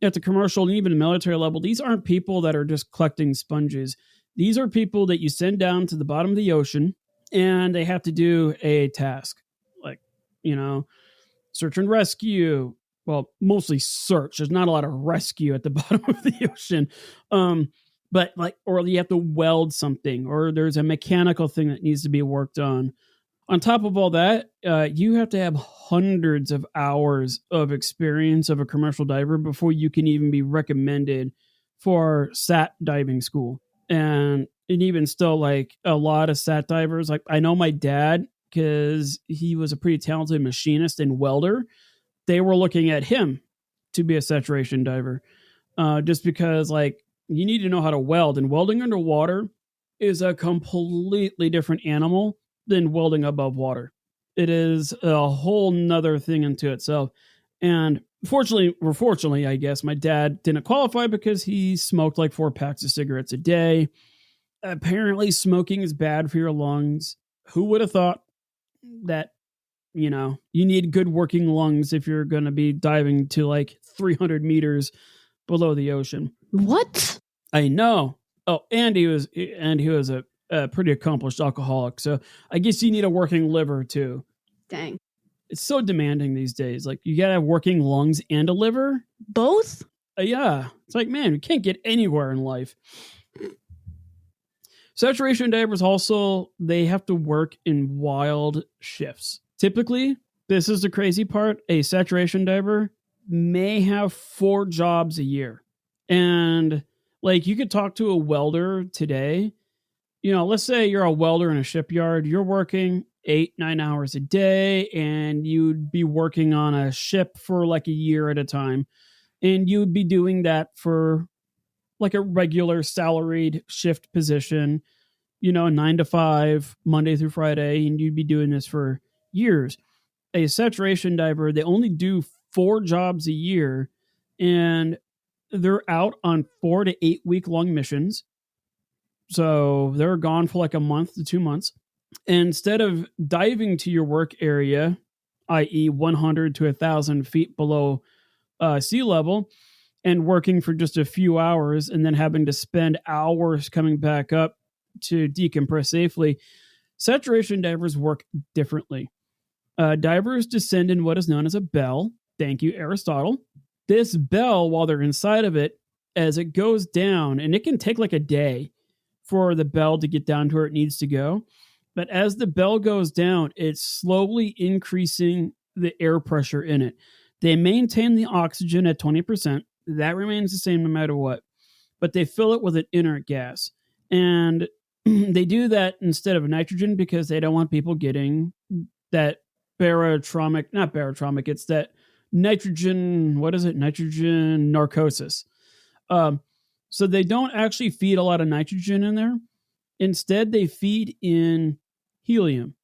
at the commercial and even military level, these aren't people that are just collecting sponges. These are people that you send down to the bottom of the ocean and they have to do a task like, search and rescue. Well, mostly search. There's not a lot of rescue at the bottom of the ocean. But or you have to weld something, or there's a mechanical thing that needs to be worked on. On top of all that, you have to have hundreds of hours of experience of a commercial diver before you can even be recommended for SAT diving school. And even still, like a lot of SAT divers, like I know my dad, because he was a pretty talented machinist and welder, they were looking at him to be a saturation diver. Just because like you need to know how to weld, and welding underwater is a completely different animal than welding above water. It is a whole nother thing into itself. And fortunately, I guess my dad didn't qualify because he smoked like 4 packs of cigarettes a day. Apparently smoking is bad for your lungs. Who would have thought that, you need good working lungs if you're going to be diving to like 300 meters below the ocean. What? I know. Oh, and he was a pretty accomplished alcoholic. So I guess you need a working liver too. Dang. It's so demanding these days. Like you got to have working lungs and a liver. Both? Yeah. It's like, man, we can't get anywhere in life. Saturation divers also, they have to work in wild shifts. Typically, this is the crazy part, a saturation diver may have 4 jobs a year. And like you could talk to a welder today, let's say you're a welder in a shipyard, you're working 8-9 hours a day and you'd be working on a ship for like a year at a time. And you'd be doing that for like a regular salaried shift position, 9 to 5, Monday through Friday, and you'd be doing this for years. A saturation diver, they only do 4 jobs a year and they're out on 4 to 8 week long missions. So they're gone for like a month to 2 months. And instead of diving to your work area, i.e. 100 to 1,000 feet below sea level, and working for just a few hours and then having to spend hours coming back up to decompress safely, saturation divers work differently. Divers descend in what is known as a bell. Thank you, Aristotle. This bell, while they're inside of it, as it goes down, and it can take like a day for the bell to get down to where it needs to go. But as the bell goes down, it's slowly increasing the air pressure in it. They maintain the oxygen at 20%. That remains the same no matter what. But they fill it with an inert gas. And they do that instead of nitrogen because they don't want people getting that not barotromic, it's that nitrogen, what is it? Nitrogen narcosis. So they don't actually feed a lot of nitrogen in there. Instead, they feed in helium,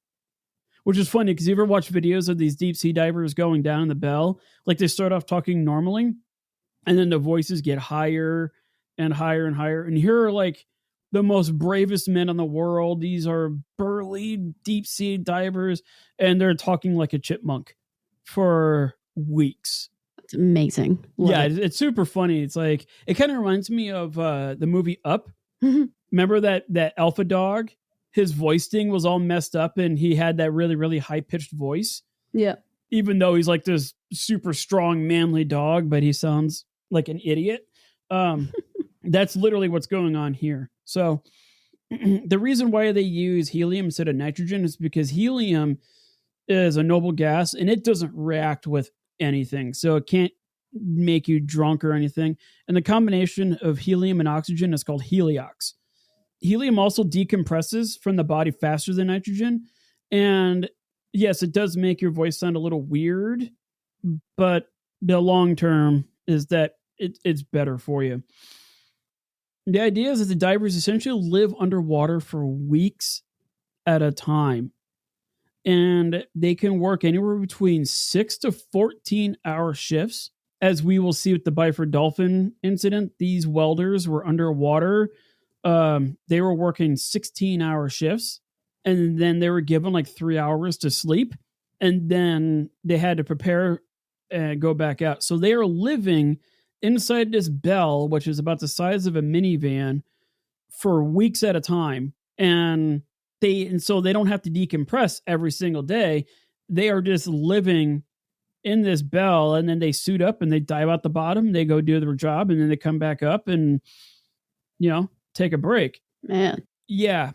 which is funny because you ever watch videos of these deep sea divers going down in the bell? Like they start off talking normally, and then the voices get higher and higher and higher. And here are like the most bravest men in the world. These are burly deep sea divers, and they're talking like a chipmunk for weeks. It's amazing. Love it. It's super funny. It's like, it kind of reminds me of the movie Up. Remember that alpha dog? His voice thing was all messed up and he had that really, really high pitched voice. Yeah. Even though he's like this super strong, manly dog, but he sounds like an idiot. That's literally what's going on here. So the reason why they use helium instead of nitrogen is because helium is a noble gas and it doesn't react with anything. So it can't make you drunk or anything. And the combination of helium and oxygen is called Heliox. Helium also decompresses from the body faster than nitrogen. And yes, it does make your voice sound a little weird, but the long term is that it's better for you. The idea is that the divers essentially live underwater for weeks at a time. And they can work anywhere between 6 to 14-hour shifts. As we will see with the Byford Dolphin incident, these welders were underwater. They were working 16-hour shifts, and then they were given like 3 hours to sleep, and then they had to prepare and go back out. So they are living inside this bell, which is about the size of a minivan, for weeks at a time. And so they don't have to decompress every single day. They are just living in this bell, and then they suit up and they dive out the bottom. They go do their job, and then they come back up and, take a break. Man. Yeah.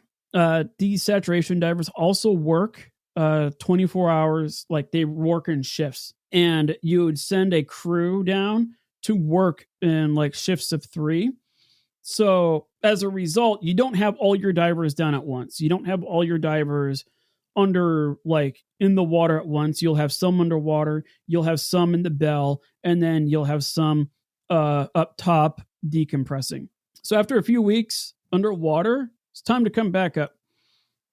These saturation divers also work 24 hours, like they work in shifts. And you would send a crew down to work in like shifts of 3. So as a result, you don't have all your divers down at once. You don't have all your divers under, like, in the water at once. You'll have some underwater, you'll have some in the bell, and then you'll have some up top decompressing. So after a few weeks underwater, it's time to come back up.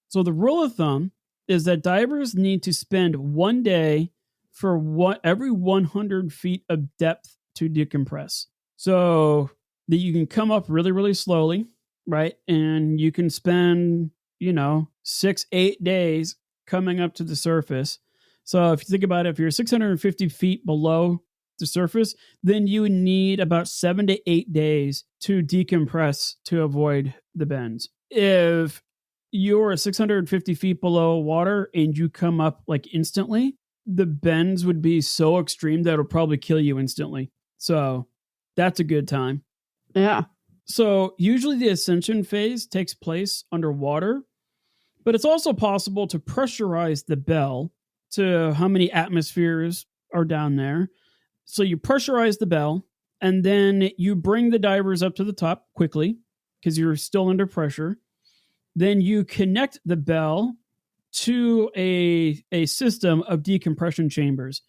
So the rule of thumb is that divers need to spend 1 day for every 100 feet of depth to decompress. So that you can come up really, really slowly, right? And you can spend, 6-8 days coming up to the surface. So if you think about it, if you're 650 feet below the surface, then you need about 7 to 8 days to decompress to avoid the bends. If you're 650 feet below water and you come up like instantly, the bends would be so extreme that it'll probably kill you instantly. So that's a good time. Yeah. So usually the ascension phase takes place underwater, but it's also possible to pressurize the bell to how many atmospheres are down there. So you pressurize the bell, and then you bring the divers up to the top quickly because you're still under pressure. Then you connect the bell to a system of decompression chambers,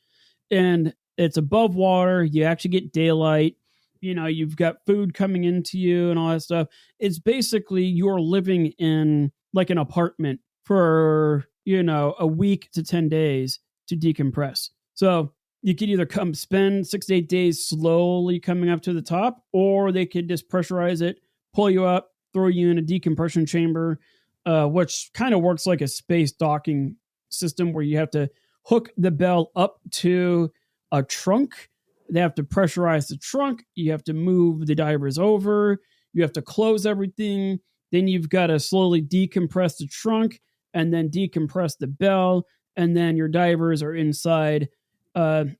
and it's above water. You actually get daylight. You've got food coming into you and all that stuff. It's basically you're living in like an apartment for, a week to 10 days to decompress. So you could either come spend 6 to 8 days slowly coming up to the top, or they could just pressurize it, pull you up, throw you in a decompression chamber, which kind of works like a space docking system where you have to hook the bell up to a trunk. They have to pressurize the trunk. You have to move the divers over. You have to close everything. Then you've got to slowly decompress the trunk and then decompress the bell. And then your divers are inside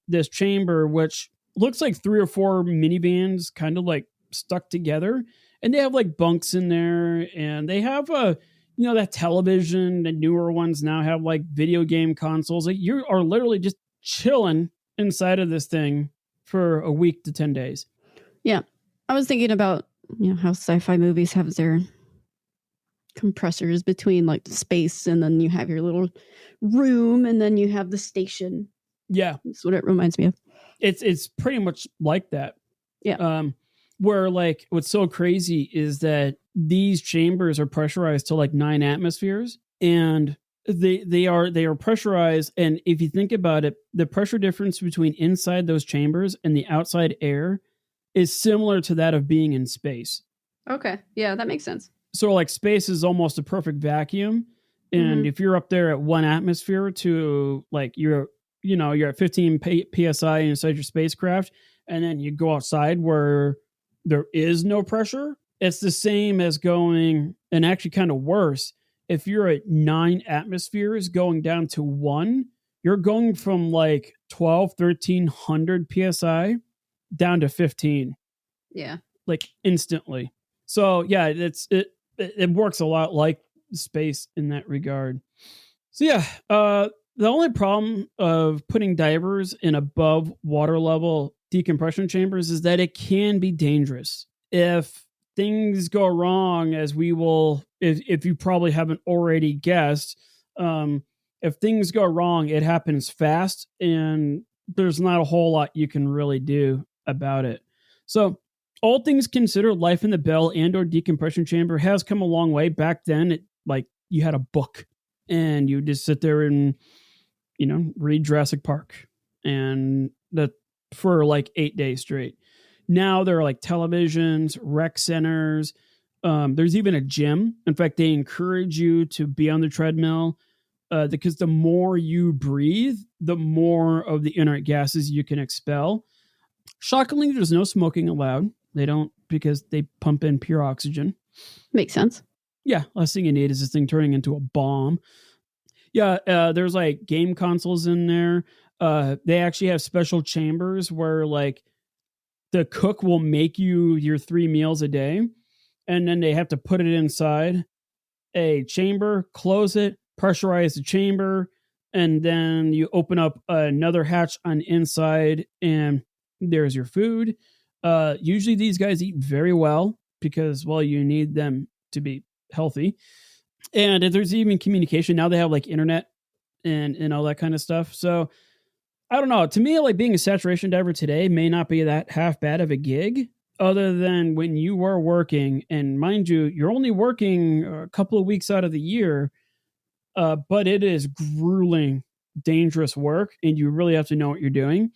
this chamber, which looks like 3 or 4 minivans kind of like stuck together. And they have like bunks in there. And they have that television. The newer ones now have like video game consoles. Like, you are literally just chilling inside of this thing for a week to 10 days. Yeah. I was thinking about, how sci-fi movies have their compressors between like the space, and then you have your little room, and then you have the station. Yeah. That's what it reminds me of. It's pretty much like that. Yeah. Where like what's so crazy is that these chambers are pressurized to like 9 atmospheres, and They are pressurized, and if you think about it, the pressure difference between inside those chambers and the outside air is similar to that of being in space. Okay. Yeah, that makes sense. So like space is almost a perfect vacuum, and if you're up there at 1 atmosphere to like you're at 15 psi inside your spacecraft, and then you go outside where there is no pressure, it's the same as going, and actually kind of worse. If you're at 9 atmospheres going down to 1, you're going from like 1300 psi down to 15. Yeah. Like instantly. So yeah, it works a lot like space in that regard. So yeah, the only problem of putting divers in above water level decompression chambers is that it can be dangerous. If things go wrong, as we will, if you probably haven't already guessed, if things go wrong, it happens fast, and there's not a whole lot you can really do about it. So all things considered, life in the Bell and or decompression chamber has come a long way. Back then, like you had a book and you just sit there and, read Jurassic Park, and that for like 8 days straight. Now there are like televisions, rec centers. There's even a gym. In fact, they encourage you to be on the treadmill because the more you breathe, the more of the inert gases you can expel. Shockingly, there's no smoking allowed. They don't, because they pump in pure oxygen. Makes sense. Yeah, last thing you need is this thing turning into a bomb. Yeah, there's like game consoles in there. They actually have special chambers where like the cook will make you your 3 meals a day, and then they have to put it inside a chamber, close it, pressurize the chamber, and then you open up another hatch on the inside, and there's your food. Usually these guys eat very well because, well, you need them to be healthy. And there's even communication. Now they have like internet and all that kind of stuff. So I don't know. To me, like being a saturation diver today may not be that half bad of a gig, other than when you were working. And mind you, you're only working a couple of weeks out of the year, but it is grueling, dangerous work, and you really have to know what you're doing.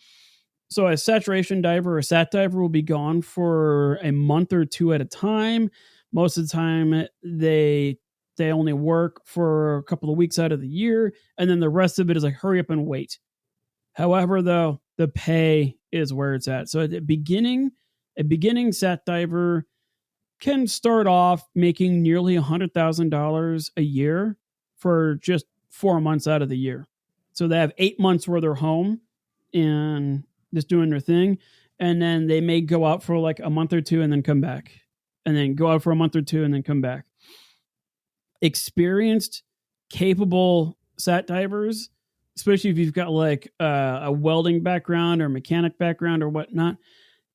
So a saturation diver or sat diver will be gone for a month or 2 at a time. Most of the time, they only work for a couple of weeks out of the year, and then the rest of it is like hurry up and wait. However, though, the pay is where it's at. So at the beginning, a beginning sat diver can start off making nearly $100,000 a year for just 4 months out of the year. So they have 8 months where they're home and just doing their thing. And then they may go out for like a month or 2 and then come back, and then go out for a month or 2 and then come back. Experienced, capable sat divers, especially if you've got like a welding background or mechanic background or whatnot,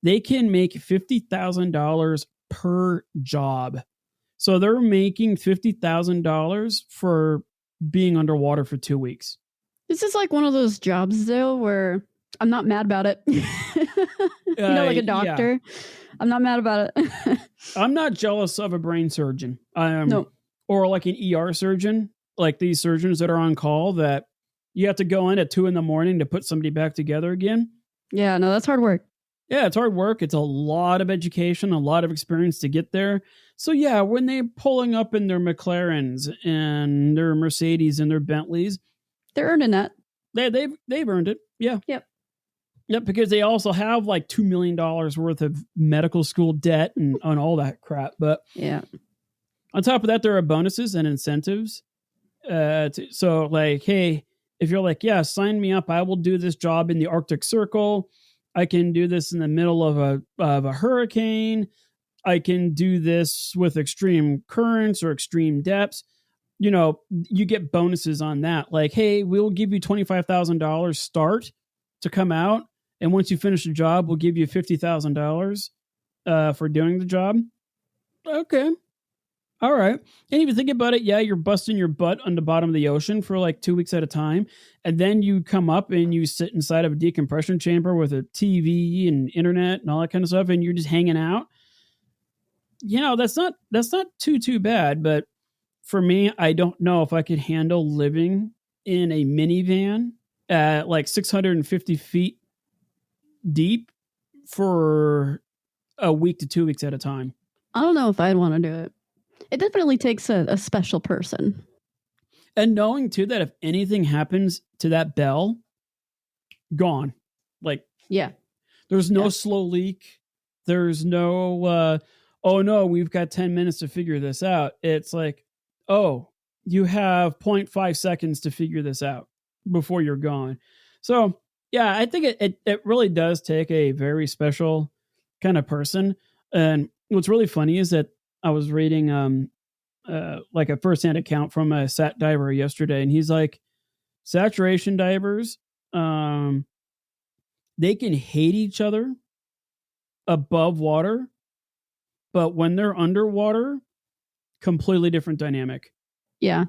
they can make $50,000 per job. So they're making $50,000 for being underwater for 2 weeks. This is like one of those jobs, though, where I'm not mad about it. Like a doctor. Yeah. I'm not mad about it. I'm not jealous of a brain surgeon. No. Or like an ER surgeon, like these surgeons that are on call that you have to go in at 2 a.m. to put somebody back together again. Yeah, no, that's hard work. Yeah, it's hard work. It's a lot of education, a lot of experience to get there. So yeah, when they're pulling up in their McLarens and their Mercedes and their Bentleys, they're earning that. They've earned it. Yeah. Yep, because they also have like $2 million worth of medical school debt and all that crap. But yeah, on top of that, there are bonuses and incentives. So like, hey, if you're like, yeah, sign me up, I will do this job in the Arctic Circle. I can do this in the middle of a hurricane. I can do this with extreme currents or extreme depths. You get bonuses on that. Like, hey, we'll give you $25,000 start to come out, and once you finish the job, we'll give you $50,000 for doing the job. Okay. All right. And if you think about it, yeah, you're busting your butt on the bottom of the ocean for like 2 weeks at a time. And then you come up and you sit inside of a decompression chamber with a TV and internet and all that kind of stuff, and you're just hanging out. That's not too bad. But for me, I don't know if I could handle living in a minivan at like 650 feet deep for a week to 2 weeks at a time. I don't know if I'd want to do it. It definitely takes a special person. And knowing too that if anything happens to that bell, gone. Like, yeah, there's no slow leak. There's no, oh no, we've got 10 minutes to figure this out. It's like, oh, you have 0.5 seconds to figure this out before you're gone. So, yeah, I think it really does take a very special kind of person. And what's really funny is that I was reading like a firsthand account from a sat diver yesterday, and he's like, saturation divers, they can hate each other above water, but when they're underwater, completely different dynamic. Yeah,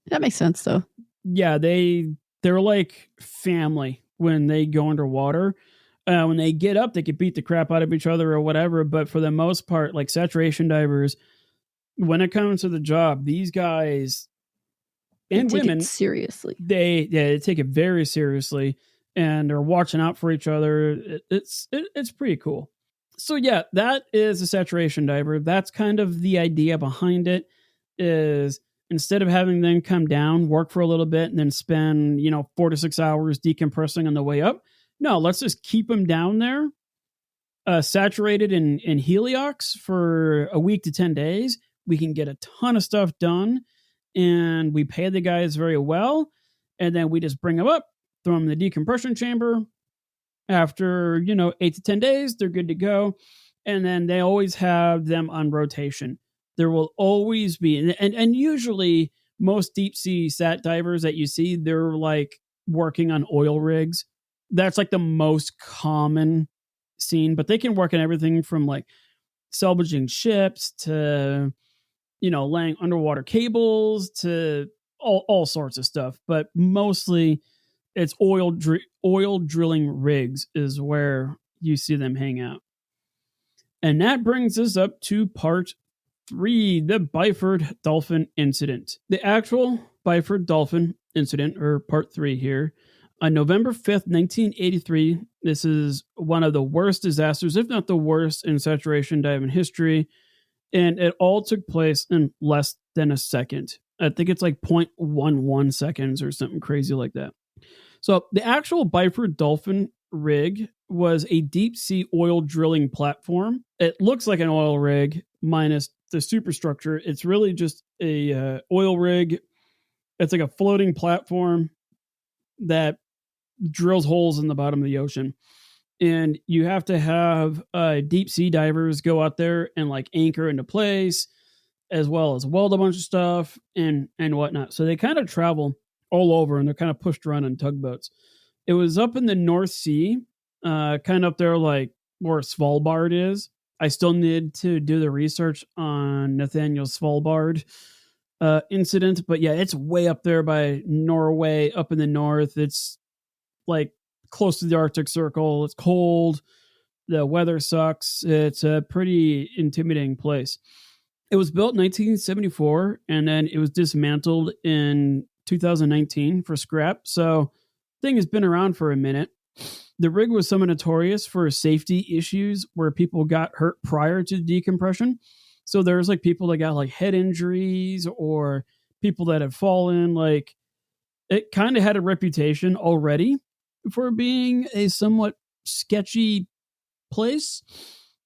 that makes sense though. Yeah, they're like family when they go underwater. When they get up, they can beat the crap out of each other or whatever. But for the most part, like saturation divers, when it comes to the job, these guys and take women it seriously. They take it very seriously, and they're watching out for each other. It's pretty cool. So yeah, that is a saturation diver. That's kind of the idea behind it. Is instead of having them come down, work for a little bit, and then spend 4 to 6 hours decompressing on the way up. No, let's just keep them down there, saturated in Heliox for a week to 10 days. We can get a ton of stuff done, and we pay the guys very well. And then we just bring them up, throw them in the decompression chamber. After 8 to 10 days, they're good to go. And then they always have them on rotation. There will always be, and usually most deep sea sat divers that you see, they're like working on oil rigs. That's like the most common scene, but they can work on everything from like salvaging ships to laying underwater cables to all sorts of stuff. But mostly it's oil drilling rigs is where you see them hang out. And that brings us up to part 3, the Byford Dolphin incident. The actual Byford Dolphin incident, or part 3 here, on November 5th, 1983, this is one of the worst disasters, if not the worst, in saturation diving history. And it all took place in less than a second. I think it's like 0.11 seconds or something crazy like that. So the actual Byford Dolphin rig was a deep sea oil drilling platform. It looks like an oil rig minus the superstructure. It's really just a oil rig. It's like a floating platform that drills holes in the bottom of the ocean. And you have to have deep sea divers go out there and like anchor into place, as well as weld a bunch of stuff and whatnot. So they kind of travel all over, and they're kind of pushed around in tugboats. It was up in the North Sea, kind of up there like where Svalbard is. I still need to do the research on Nathaniel Svalbard incident, but yeah, it's way up there by Norway, up in the north. It's like close to the Arctic Circle. It's cold. The weather sucks. It's a pretty intimidating place. It was built in 1974, and then it was dismantled in 2019 for scrap. So the thing has been around for a minute. The rig was somewhat notorious for safety issues where people got hurt prior to decompression. So there's like people that got like head injuries or people that had fallen. Like, it kind of had a reputation already for being a somewhat sketchy place.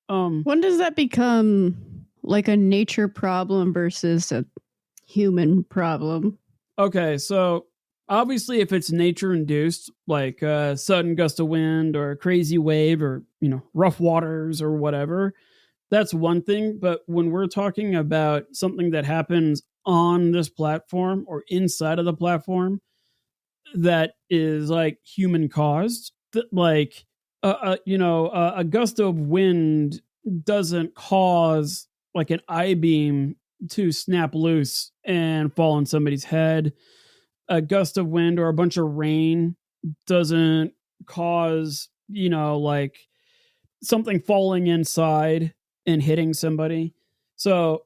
When does that become like a nature problem versus a human problem? Okay, so obviously if it's nature induced, like a sudden gust of wind or a crazy wave or, rough waters or whatever, that's one thing. But when we're talking about something that happens on this platform or inside of the platform that is like human caused, like a gust of wind doesn't cause like an I-beam to snap loose and fall on somebody's head. A gust of wind or a bunch of rain doesn't cause like something falling inside and hitting somebody. So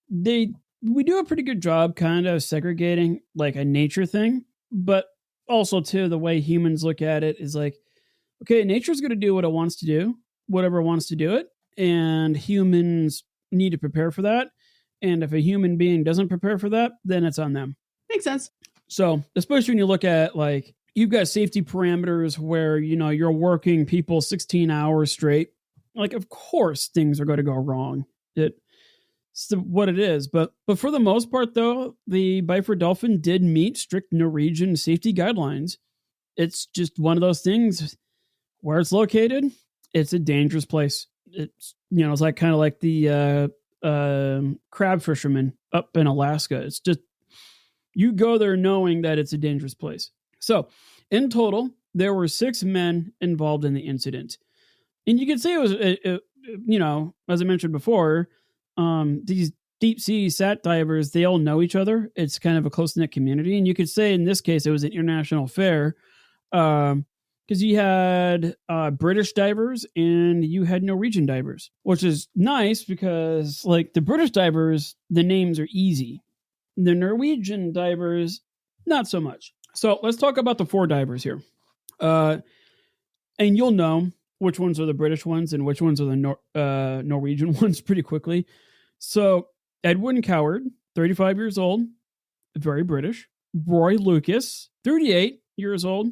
they we do a pretty good job kind of segregating like a nature thing, but also too the way humans look at it is like, okay, nature's going to do what it wants to do, whatever it wants to do it, and humans need to prepare for that. And if a human being doesn't prepare for that, then it's on them. Makes sense. So, especially when you look at like you've got safety parameters where, you know, you're working people 16 hours straight. Like, of course, things are going to go wrong. It's what it is. But for the most part, though, the Byford Dolphin did meet strict Norwegian safety guidelines. It's just one of those things where it's located. It's a dangerous place. It's, you know, it's like kind of like the crab fishermen up in Alaska. It's just, you go there knowing that it's a dangerous place. So in total, there were 6 men involved in the incident. And you could say it was, you know, as I mentioned before, these deep sea sat divers, they all know each other. It's kind of a close-knit community. And you could say in this case, it was an international affair because you had British divers and you had Norwegian divers, which is nice because like the British divers, the names are easy. The Norwegian divers, not so much. So let's talk about the 4 divers here. And you'll know which ones are the British ones and which ones are the Norwegian ones pretty quickly. So Edwin Coward, 35 years old, very British. Roy Lucas, 38 years old,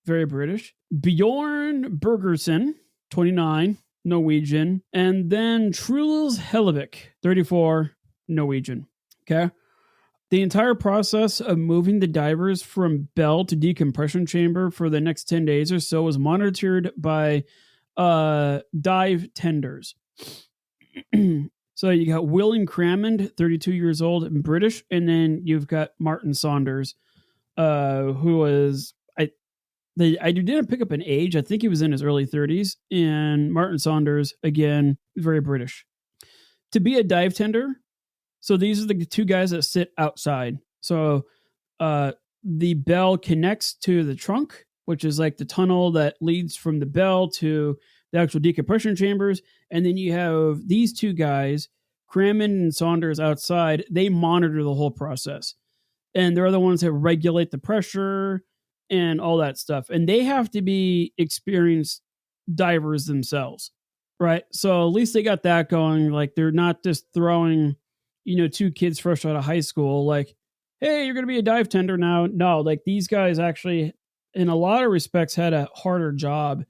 very British. Bjorn Bergersen, 29, Norwegian. And then Truls Hellevik, 34, Norwegian. Okay. The entire process of moving the divers from bell to decompression chamber for the next 10 days or so was monitored by dive tenders. So you got William Crammond, 32 years old and British, and then you've got Martin Saunders, who was I didn't pick up an age. I think he was in his early 30s, and Martin Saunders again, very British. To be a dive tender. So these are the 2 guys that sit outside. So the bell connects to the trunk, which is like the tunnel that leads from the bell to the actual decompression chambers. And then you have these 2 guys, Crammond and Saunders, outside. They monitor the whole process. And they're the ones that regulate the pressure and all that stuff. And they have to be experienced divers themselves, right? So at least they got that going. Like they're not just throwing, you know, 2 kids fresh out of high school, like, hey, you're going to be a dive tender now. No, like these guys actually, in a lot of respects, had a harder job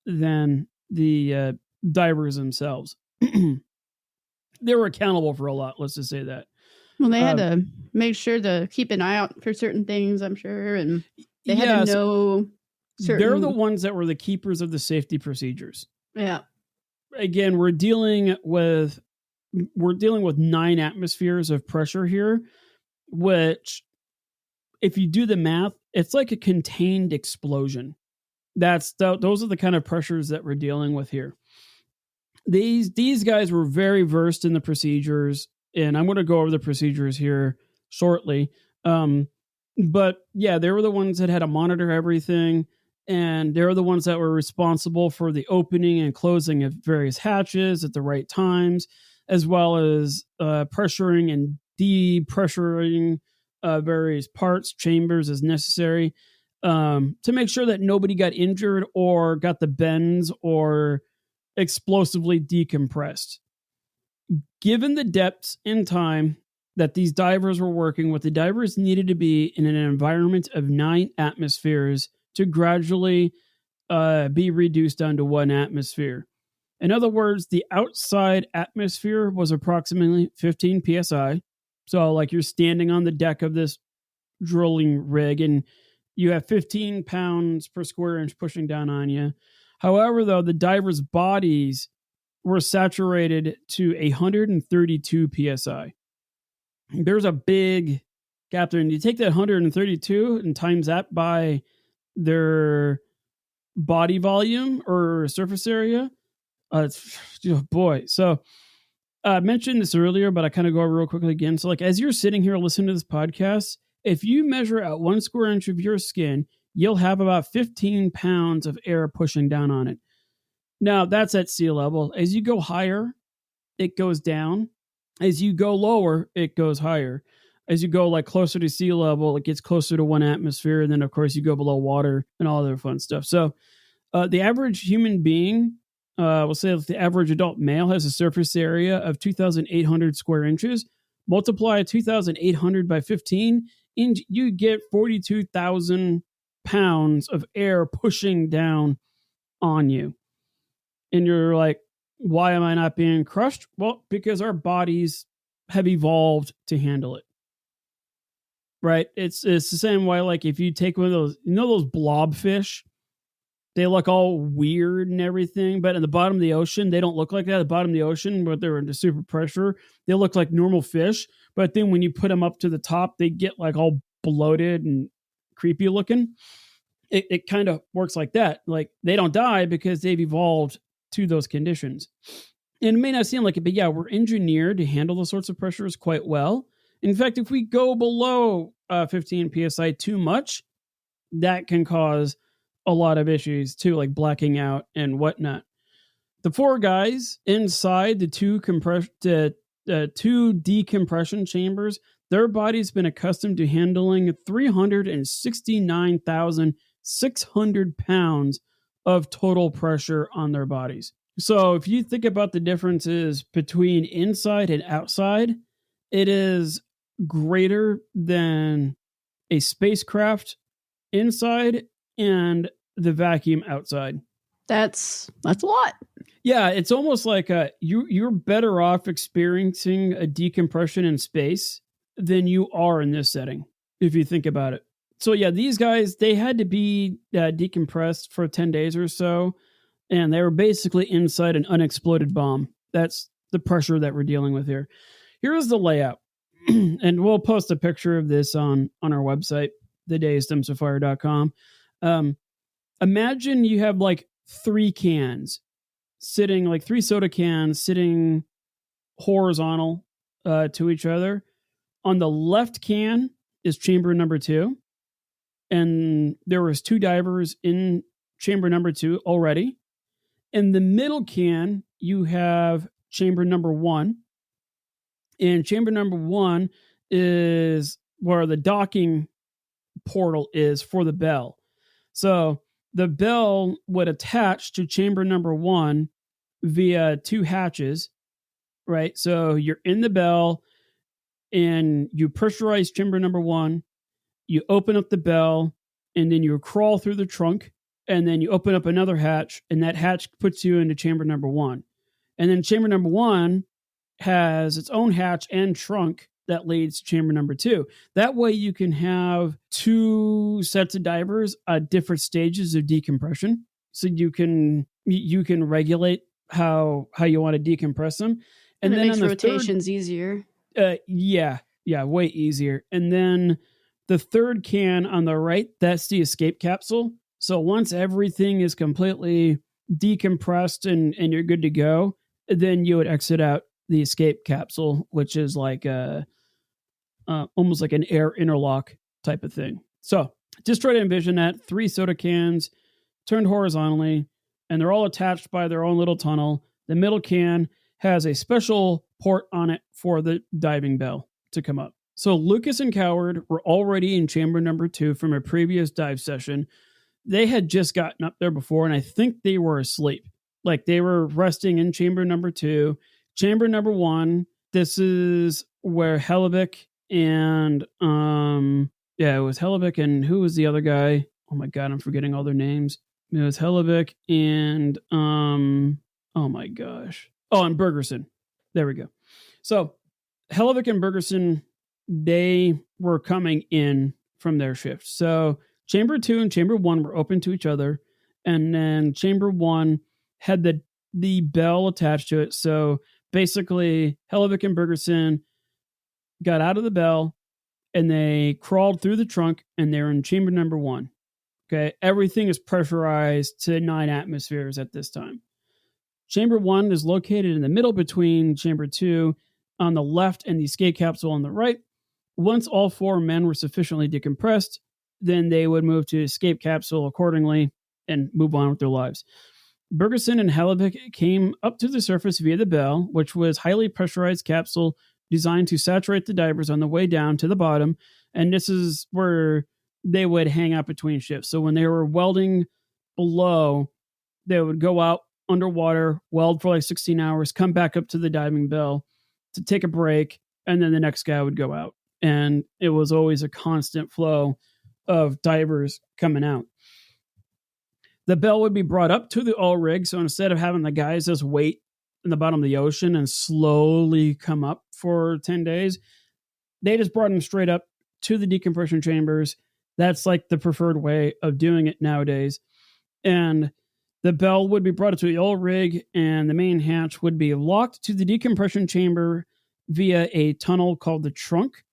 than the divers themselves. They were accountable for a lot. Let's just say that. Well, they had to make sure to keep an eye out for certain things, I'm sure. And they had to know certain... They're the ones that were the keepers of the safety procedures. Yeah. Again, we're dealing with 9 atmospheres of pressure here, which if you do the math, it's like a contained explosion. Those are the kind of pressures that we're dealing with here. These guys were very versed in the procedures, and I'm going to go over the procedures here shortly. But yeah, they were the ones that had to monitor everything, and they're the ones that were responsible for the opening and closing of various hatches at the right times, as well as pressuring and depressuring various parts, chambers as necessary, to make sure that nobody got injured or got the bends or explosively decompressed. Given the depths and time that these divers were working with, the divers needed to be in an environment of 9 atmospheres to gradually be reduced down to 1 atmosphere. In other words, the outside atmosphere was approximately 15 psi. So like you're standing on the deck of this drilling rig and you have 15 pounds per square inch pushing down on you. However, though, the divers' bodies were saturated to 132 psi. There's a big gap there. And you take that 132 and times that by their body volume or surface area. Boy. So I mentioned this earlier, but I kind of go over real quickly again. So like, as you're sitting here listening to this podcast, if you measure out 1 square inch of your skin, you'll have about 15 pounds of air pushing down on it. Now that's at sea level. As you go higher, it goes down. As you go lower, it goes higher. As you go like closer to sea level, it gets closer to 1 atmosphere. And then, of course, you go below water and all other fun stuff. So the average human being, we'll say the average adult male has a surface area of 2,800 square inches. Multiply 2,800 by 15, and you get 42,000 pounds of air pushing down on you. And you're like, why am I not being crushed? Well, because our bodies have evolved to handle it. Right? It's the same way, like if you take one of those, those blobfish, they look all weird and everything, but at the bottom of the ocean, they don't look like that. At the bottom of the ocean, where they're into super pressure, they look like normal fish. But then when you put them up to the top, they get like all bloated and creepy looking. It kind of works like that. Like they don't die because they've evolved to those conditions. And it may not seem like it, but yeah, we're engineered to handle those sorts of pressures quite well. In fact, if we go below 15 psi too much, that can cause a lot of issues too, like blacking out and whatnot. The 4 guys inside the 2 decompression chambers, their body's been accustomed to handling 369,600 pounds of total pressure on their bodies. So if you think about the differences between inside and outside, it is greater than a spacecraft inside and the vacuum outside. That's a lot. Yeah, it's almost like you're better off experiencing a decompression in space than you are in this setting, if you think about it. So yeah, these guys, they had to be decompressed for 10 days or so, and they were basically inside an unexploded bomb. That's the pressure that we're dealing with here. Here's the layout. And we'll post a picture of this on our website, thedayisdumpsafire.com. Imagine you have like 3 cans sitting, like 3 soda cans sitting horizontal to each other. On the left can is chamber number 2. And there was 2 divers in chamber number 2 already. In the middle can, you have chamber number 1. And chamber number 1 is where the docking portal is for the bell. So the bell would attach to chamber number 1 via 2 hatches, right? So you're in the bell and you pressurize chamber number 1, you open up the bell, and then you crawl through the trunk, and then you open up another hatch, and that hatch puts you into chamber number 1. And then chamber number 1 has its own hatch and trunk that leads to chamber number 2. That way you can have 2 sets of divers at different stages of decompression. So you can regulate how you want to decompress them. And then it makes rotations easier. Yeah, way easier. And then the third can on the right, that's the escape capsule. So once everything is completely decompressed and you're good to go, then you would exit out the escape capsule, which is like almost like an air interlock type of thing. So just try to envision that 3 soda cans turned horizontally, and they're all attached by their own little tunnel. The middle can has a special port on it for the diving bell to come up. So Lucas and Coward were already in chamber number 2 from a previous dive session. They had just gotten up there before, and I think they were asleep. Like they were resting in chamber number 2. Chamber number 1, this is where Heliox and it was Heliox and who was the other guy? Oh my god, I'm forgetting all their names. It was Heliox and oh my gosh. Oh, and Bergerson. There we go. So Heliox and Bergerson, they were coming in from their shift. So chamber 2 and chamber 1 were open to each other, and then chamber 1 had the bell attached to it. So basically, Heliox and Bergerson got out of the bell and they crawled through the trunk, and they're in chamber number 1. Okay, everything is pressurized to 9 atmospheres at this time. Chamber 1 is located in the middle between chamber 2 on the left and the escape capsule on the right. Once all 4 men were sufficiently decompressed, then they would move to escape capsule accordingly and move on with their lives. Bergeson and Heliox came up to the surface via the bell, which was highly pressurized capsule designed to saturate the divers on the way down to the bottom. And this is where they would hang out between shifts. So when they were welding below, they would go out underwater, weld for like 16 hours, come back up to the diving bell to take a break, and then the next guy would go out. And it was always a constant flow of divers coming out. The bell would be brought up to the oil rig. So instead of having the guys just wait in the bottom of the ocean and slowly come up for 10 days, they just brought them straight up to the decompression chambers. That's like the preferred way of doing it nowadays. And the bell would be brought up to the oil rig, and the main hatch would be locked to the decompression chamber via a tunnel called the trunk.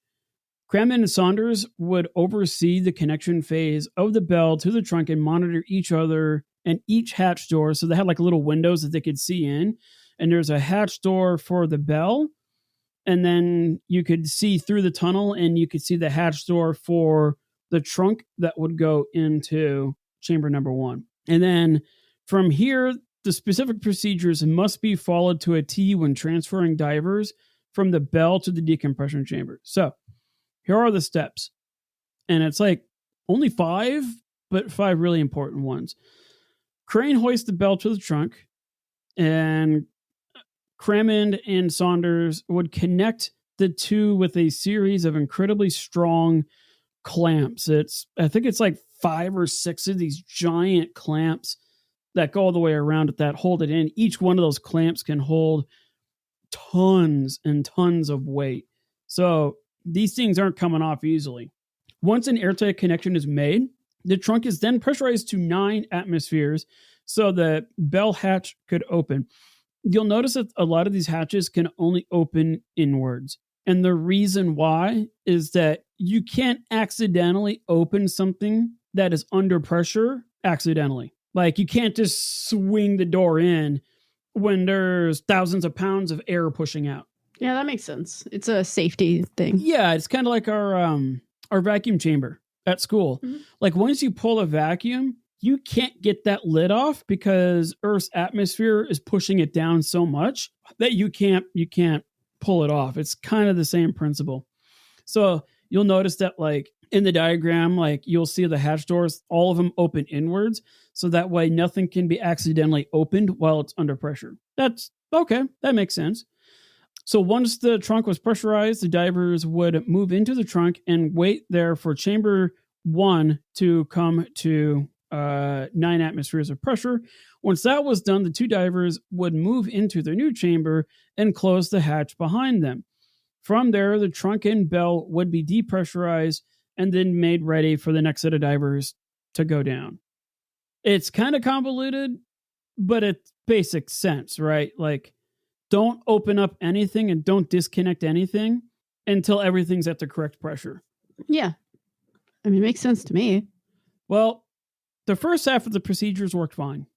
Crammond and Saunders would oversee the connection phase of the bell to the trunk and monitor each other and each hatch door. So they had like little windows that they could see in. And there's a hatch door for the bell. And then you could see through the tunnel, and you could see the hatch door for the trunk that would go into chamber number 1. And then from here, the specific procedures must be followed to a T when transferring divers from the bell to the decompression chamber. So here are the steps. And it's like only 5, but 5 really important ones. Crane hoist the bell to the trunk, and Crammond and Saunders would connect the two with a series of incredibly strong clamps. I think it's like 5 or 6 of these giant clamps that go all the way around it that hold it in. Each one of those clamps can hold tons and tons of weight. So these things aren't coming off easily. Once an airtight connection is made, the trunk is then pressurized to 9 atmospheres so the bell hatch could open. You'll notice that a lot of these hatches can only open inwards. And the reason why is that you can't accidentally open something that is under pressure accidentally. Like you can't just swing the door in when there's thousands of pounds of air pushing out. Yeah, that makes sense. It's a safety thing. Yeah, it's kind of like our vacuum chamber at school. Mm-hmm. Like once you pull a vacuum, you can't get that lid off because Earth's atmosphere is pushing it down so much that you can't pull it off. It's kind of the same principle. So you'll notice that like in the diagram, like you'll see the hatch doors, all of them open inwards. So that way nothing can be accidentally opened while it's under pressure. That's okay. That makes sense. So once the trunk was pressurized, the divers would move into the trunk and wait there for chamber 1 to come to 9 atmospheres of pressure. Once that was done, the 2 divers would move into their new chamber and close the hatch behind them. From there, the trunk and bell would be depressurized and then made ready for the next set of divers to go down. It's kind of convoluted, but it's basic sense, right? Like, don't open up anything and don't disconnect anything until everything's at the correct pressure. Yeah. I mean, it makes sense to me. Well, the first half of the procedures worked fine.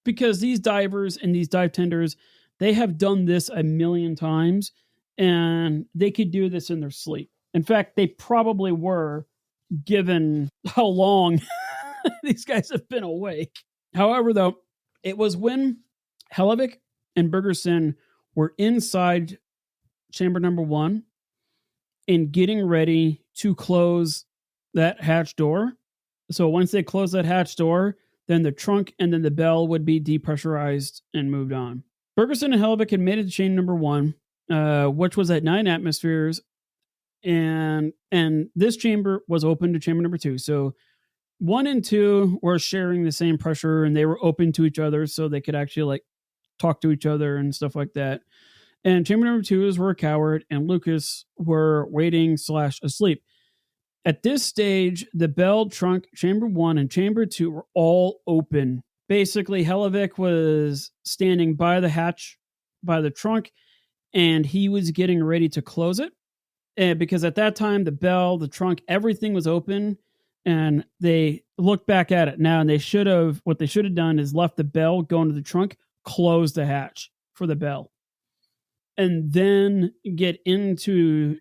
Because these divers and these dive tenders, they have done this a million times and they could do this in their sleep. In fact, they probably were, given how long these guys have been awake. However, though, it was when Heliox and Bergeson were inside chamber number 1 and getting ready to close that hatch door. So once they close that hatch door, then the trunk and then the bell would be depressurized and moved on. Bergeson and Heliox had made it to chamber number 1, which was at 9 atmospheres, and this chamber was open to chamber number 2. So 1 and 2 were sharing the same pressure, and they were open to each other, so they could actually like talk to each other and stuff like that. And chamber number 2 is where Coward and Lucas were waiting / asleep. At this stage, the bell, trunk, chamber 1, and chamber 2 were all open. Basically, Heliox was standing by the hatch, by the trunk, and he was getting ready to close it. And because at that time, the bell, the trunk, everything was open, and they look back at it now, and what they should have done is left the bell, go into the trunk, close the hatch for the bell, and then get into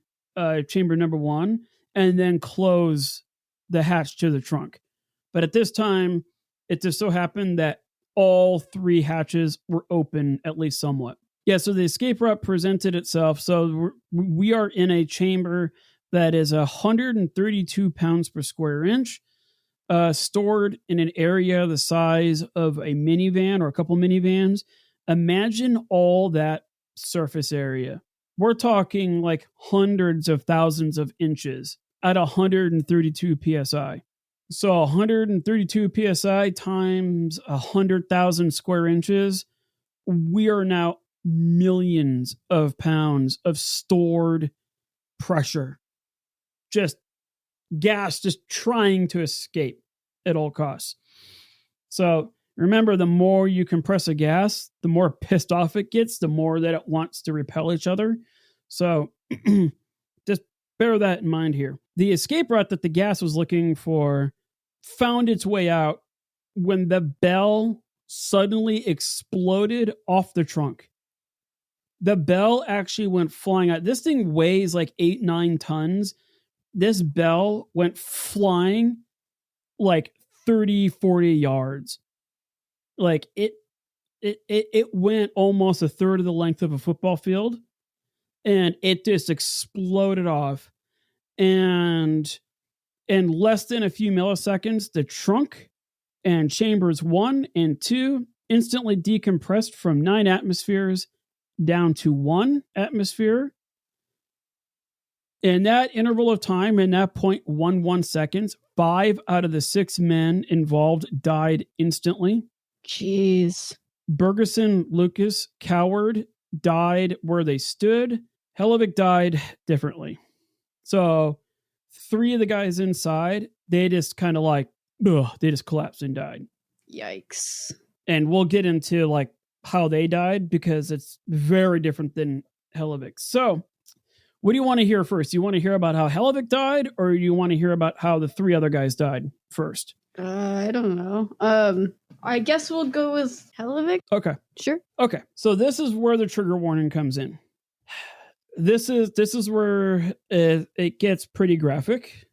chamber number 1, and then close the hatch to the trunk. But at this time, It just so happened that all 3 hatches were open, at least somewhat. Yeah, so the escape route presented itself. So we are in a chamber that is 132 pounds per square inch, stored in an area the size of a minivan or a couple minivans. Imagine all that surface area. We're talking like hundreds of thousands of inches at 132 psi. So 132 psi times 100,000 square inches, we are now millions of pounds of stored pressure. Just gas just trying to escape at all costs. So remember, the more you compress a gas, the more pissed off it gets, the more that it wants to repel each other. So just bear that in mind here. The escape route that the gas was looking for found its way out when the bell suddenly exploded off the trunk. The bell actually went flying out. This thing weighs like 8-9 tons. This bell went flying like 30-40 yards. Like it went almost a third of the length of a football field, and it just exploded off. And in less than a few milliseconds, the trunk and chambers 1 and 2 instantly decompressed from 9 atmospheres down to 1 atmosphere. In that interval of time, in that 0.11 seconds, 5 out of the 6 men involved died instantly. Jeez. Bergeson, Lucas, Coward died where they stood. Heliox died differently. So 3 of the guys inside, they just kind of like, they just collapsed and died. Yikes. And we'll get into like how they died because it's very different than Heliox. So what do you want to hear first? You want to hear about how Heliox died, or you want to hear about how the 3 other guys died first? I don't know. I guess we'll go with Heliox. Okay. Sure. Okay. So this is where the trigger warning comes in. This is where it gets pretty graphic.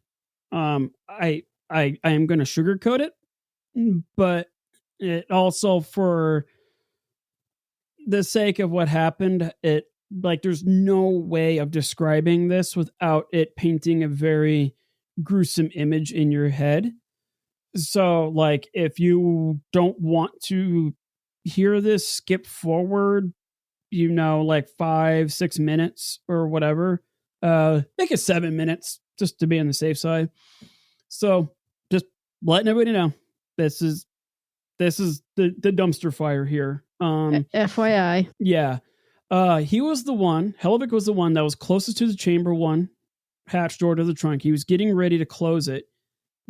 I am going to sugarcoat it, but it also, for the sake of what happened, there's no way of describing this without it painting a very gruesome image in your head. So, like, if you don't want to hear this, skip forward, like 5-6 minutes or whatever. Make it 7 minutes just to be on the safe side. So, just letting everybody know, this is the dumpster fire here. FYI. Yeah. Heliox was the one that was closest to the chamber 1 hatch door to the trunk. He was getting ready to close it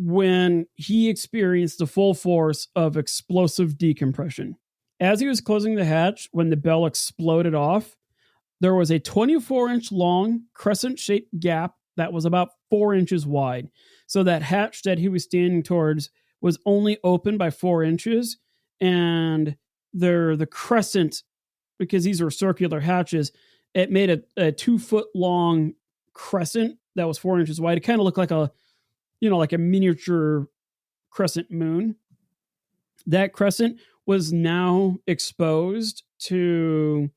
when he experienced the full force of explosive decompression. As he was closing the hatch, when the bell exploded off, there was a 24-inch long crescent-shaped gap that was about 4 inches wide. So that hatch that he was standing towards was only open by 4 inches, and the crescent, because these were circular hatches, it made a 2-foot-long crescent that was 4 inches wide. It kind of looked like a miniature crescent moon. That crescent was now exposed to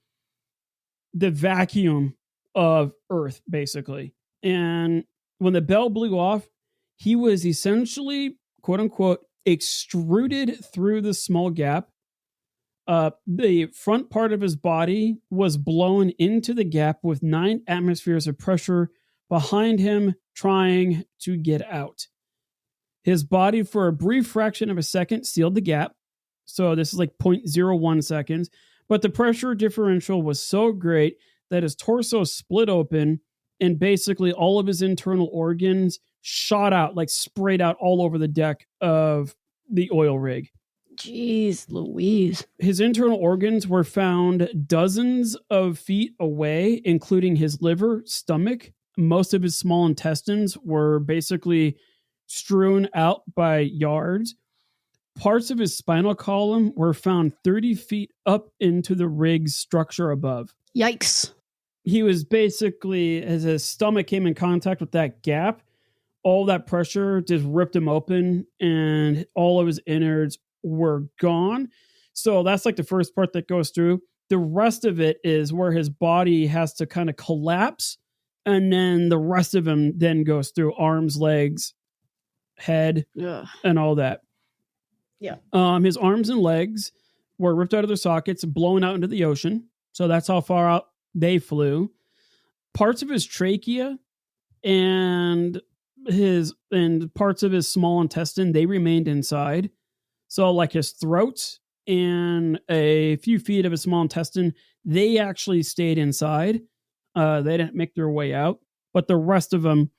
the vacuum of Earth, basically. And when the bell blew off, he was essentially, quote unquote, extruded through the small gap. The front part of his body was blown into the gap with 9 atmospheres of pressure behind him trying to get out. His body, for a brief fraction of a second, sealed the gap. So this is like 0.01 seconds. But the pressure differential was so great that his torso split open, and basically all of his internal organs shot out, like sprayed out all over the deck of the oil rig. Jeez Louise. His internal organs were found dozens of feet away, including his liver, stomach. Most of his small intestines were basically strewn out by yards. Parts of his spinal column were found 30 feet up into the rig's structure above. Yikes. He was basically, as his stomach came in contact with that gap, all that pressure just ripped him open, and all of his innards were gone. So that's like the first part that goes through. The rest of it is where his body has to kind of collapse. And then the rest of him then goes through arms, legs, head, and all that. Yeah. His arms and legs were ripped out of their sockets, blown out into the ocean. So that's how far out they flew. Parts of his trachea and parts of his small intestine, they remained inside. So like his throat and a few feet of his small intestine, they actually stayed inside. They didn't make their way out, but the rest of them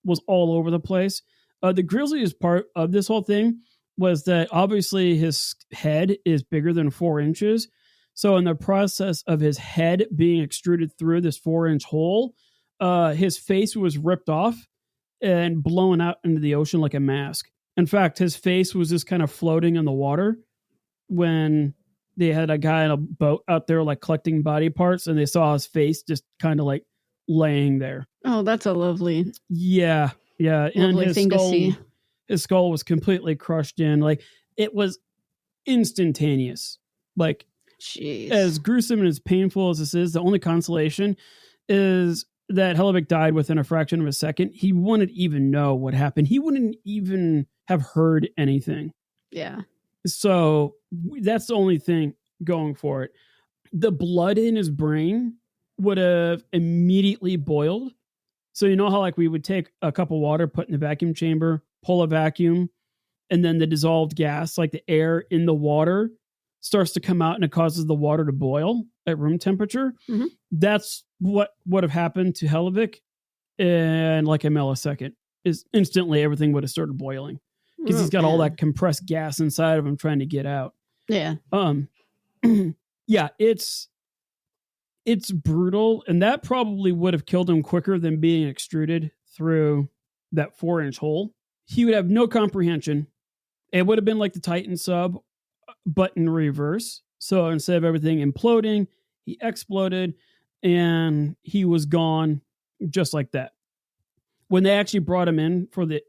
was all over the place. The grisliest part of this whole thing was that obviously his head is bigger than 4 inches. So in the process of his head being extruded through this 4-inch hole, his face was ripped off and blown out into the ocean like a mask. In fact, his face was just kind of floating in the water when they had a guy in a boat out there like collecting body parts, and they saw his face just kind of like laying there. Oh, that's a lovely, yeah. And his thing skull, to see. His skull was completely crushed in. Like it was instantaneous. Like, jeez. As gruesome and as painful as this is, the only consolation is that Heliox died within a fraction of a second. He wouldn't even know what happened. He wouldn't even have heard anything. Yeah. So that's the only thing going for it. The blood in his brain would have immediately boiled. So you know how like we would take a cup of water, put in the vacuum chamber, pull a vacuum, and then the dissolved gas, like the air in the water, starts to come out and it causes the water to boil at room temperature. Mm-hmm. That's what would have happened to Heliox in like a millisecond. Is instantly everything would have started boiling because he's got all that compressed gas inside of him trying to get out. Yeah. Yeah, it's brutal, and that probably would have killed him quicker than being extruded through that 4-inch hole. He would have no comprehension. It would have been like the Titan sub, but in reverse. So instead of everything imploding, he exploded, and he was gone just like that. When they actually brought him in for the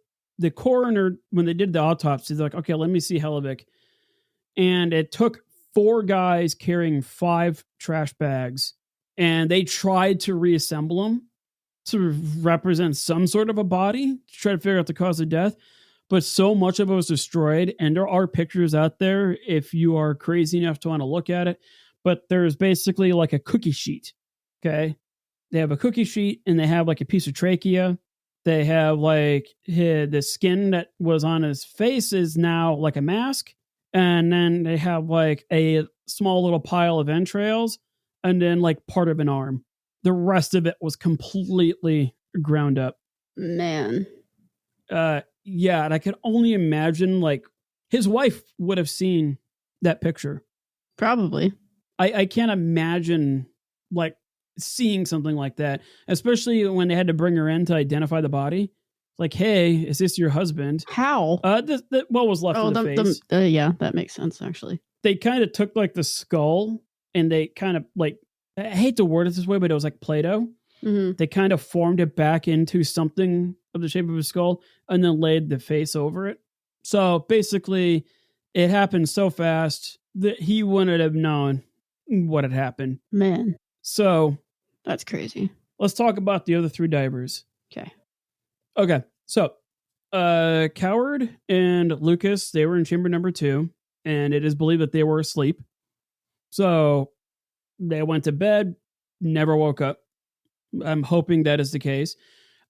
coroner, when they did the autopsy, they're like, okay, let me see Heliox. And it took 4 guys carrying 5 trash bags, and they tried to reassemble them to represent some sort of a body to try to figure out the cause of death. But so much of it was destroyed, and there are pictures out there if you are crazy enough to want to look at it. But there's basically like a cookie sheet. Okay. They have a cookie sheet, and they have like a piece of trachea. They have like the skin that was on his face is now like a mask. And then they have like a small little pile of entrails and then like part of an arm. The rest of it was completely ground up. Man. Yeah, and I can only imagine like his wife would have seen that picture. Probably. I can't imagine like seeing something like that, especially when they had to bring her in to identify the body. Like, hey, is this your husband? How? What was left of the face? Yeah, that makes sense, actually. They kind of took like the skull and they kind of like, I hate to word it this way, but it was like Play-Doh. Mm-hmm. They kind of formed it back into something of the shape of a skull and then laid the face over it. So basically, it happened so fast that he wouldn't have known what had happened. Man. So that's crazy. Let's talk about the other 3 divers. Okay. So, Coward and Lucas, they were in chamber number 2, and it is believed that they were asleep. So they went to bed, never woke up. I'm hoping that is the case.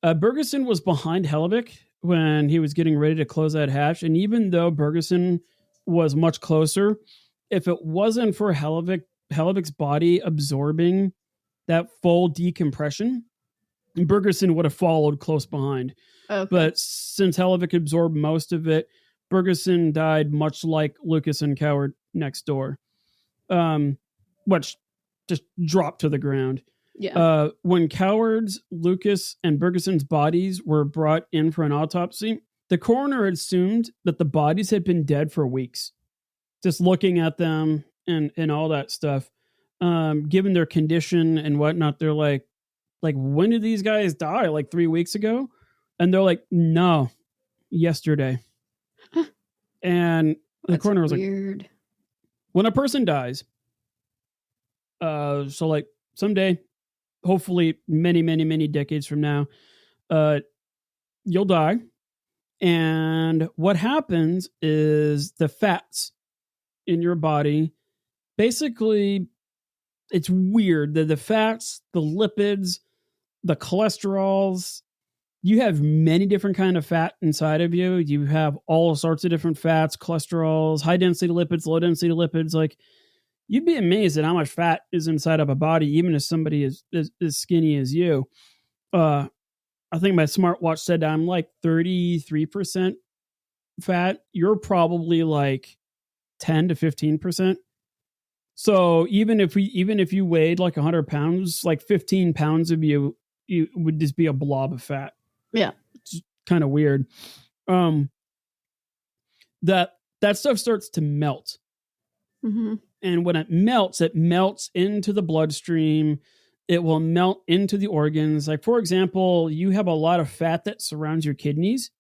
Bergeson was behind Heliox when he was getting ready to close that hatch. And even though Bergeson was much closer, if it wasn't for Heliox's body absorbing that full decompression, Bergeson would have followed close behind. Okay. But since Heliox absorbed most of it, Bergeson died much like Lucas and Coward next door, which just dropped to the ground. Yeah. When Coward's, Lucas, and Bergeson's bodies were brought in for an autopsy, the coroner assumed that the bodies had been dead for weeks. Just looking at them and all that stuff, given their condition and whatnot, they're like, when did these guys die? Like 3 weeks ago? And they're like, no, yesterday. And The That's coroner was weird. like, when a person dies, so like someday, hopefully many, many, many decades from now, you'll die. And what happens is the fats in your body, basically, it's weird that the fats, the lipids, the cholesterols, you have many different kind of fat inside of you. You have all sorts of different fats, cholesterols, high density lipids, low density lipids. Like, you'd be amazed at how much fat is inside of a body, even if somebody is as skinny as you. I think my smartwatch said I'm like 33% fat. You're probably like 10 to 15%. So even if you weighed like 100 pounds, like 15 pounds of you would just be a blob of fat. Yeah. It's kind of weird. That stuff starts to melt. Mm-hmm. And when it melts into the bloodstream. It will melt into the organs. Like, for example, you have a lot of fat that surrounds your kidneys.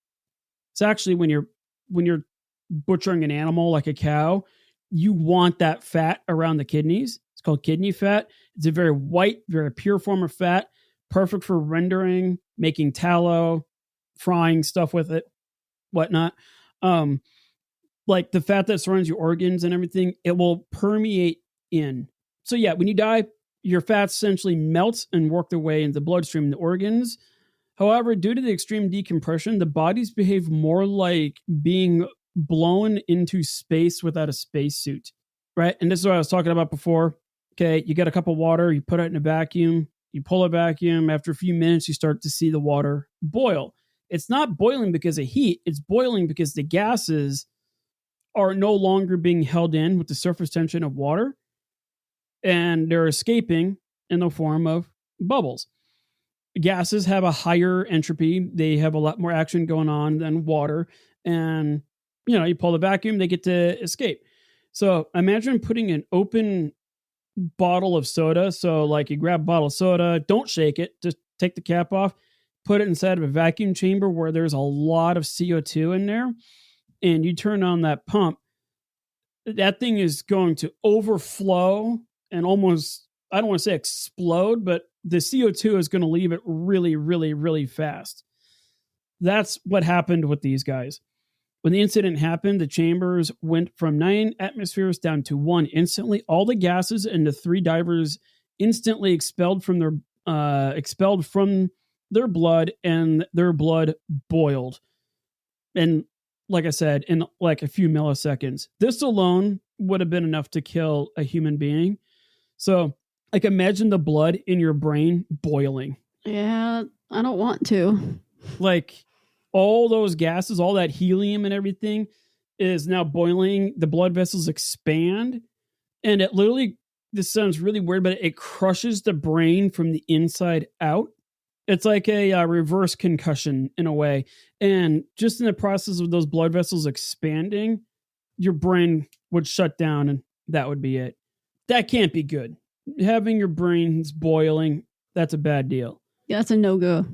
It's actually when you're butchering an animal like a cow, you want that fat around the kidneys. It's called kidney fat. It's a very white, very pure form of fat, perfect for rendering, making tallow, frying stuff with it, whatnot. Like the fat that surrounds your organs and everything, it will permeate in. So yeah, when you die, your fats essentially melt and work their way into the bloodstream and the organs. However, due to the extreme decompression, the bodies behave more like being blown into space without a spacesuit, right? And this is what I was talking about before. Okay, you get a cup of water, you put it in a vacuum, you pull a vacuum. After a few minutes, you start to see the water boil. It's not boiling because of heat. It's boiling because the gases are no longer being held in with the surface tension of water, and they're escaping in the form of bubbles. Gases have a higher entropy. They have a lot more action going on than water. And, you pull the vacuum, they get to escape. So imagine putting an open bottle of soda. So like you grab a bottle of soda, don't shake it, just take the cap off, put it inside of a vacuum chamber where there's a lot of CO2 in there. And you turn on that pump, that thing is going to overflow and almost, I don't want to say explode, but the CO2 is going to leave it really, really, really fast. That's what happened with these guys. When the incident happened, the chambers went from 9 atmospheres down to 1 instantly. All the gases and the 3 divers instantly expelled from their blood, and their blood boiled. And like I said, in like a few milliseconds. This alone would have been enough to kill a human being. So, like, imagine the blood in your brain boiling. Yeah, I don't want to. Like, all those gases, all that helium and everything is now boiling. The blood vessels expand. And it literally, this sounds really weird, but it crushes the brain from the inside out. It's like a reverse concussion in a way. And just in the process of those blood vessels expanding, your brain would shut down and that would be it. That can't be good. Having your brains boiling, that's a bad deal. Yeah, that's a no-go.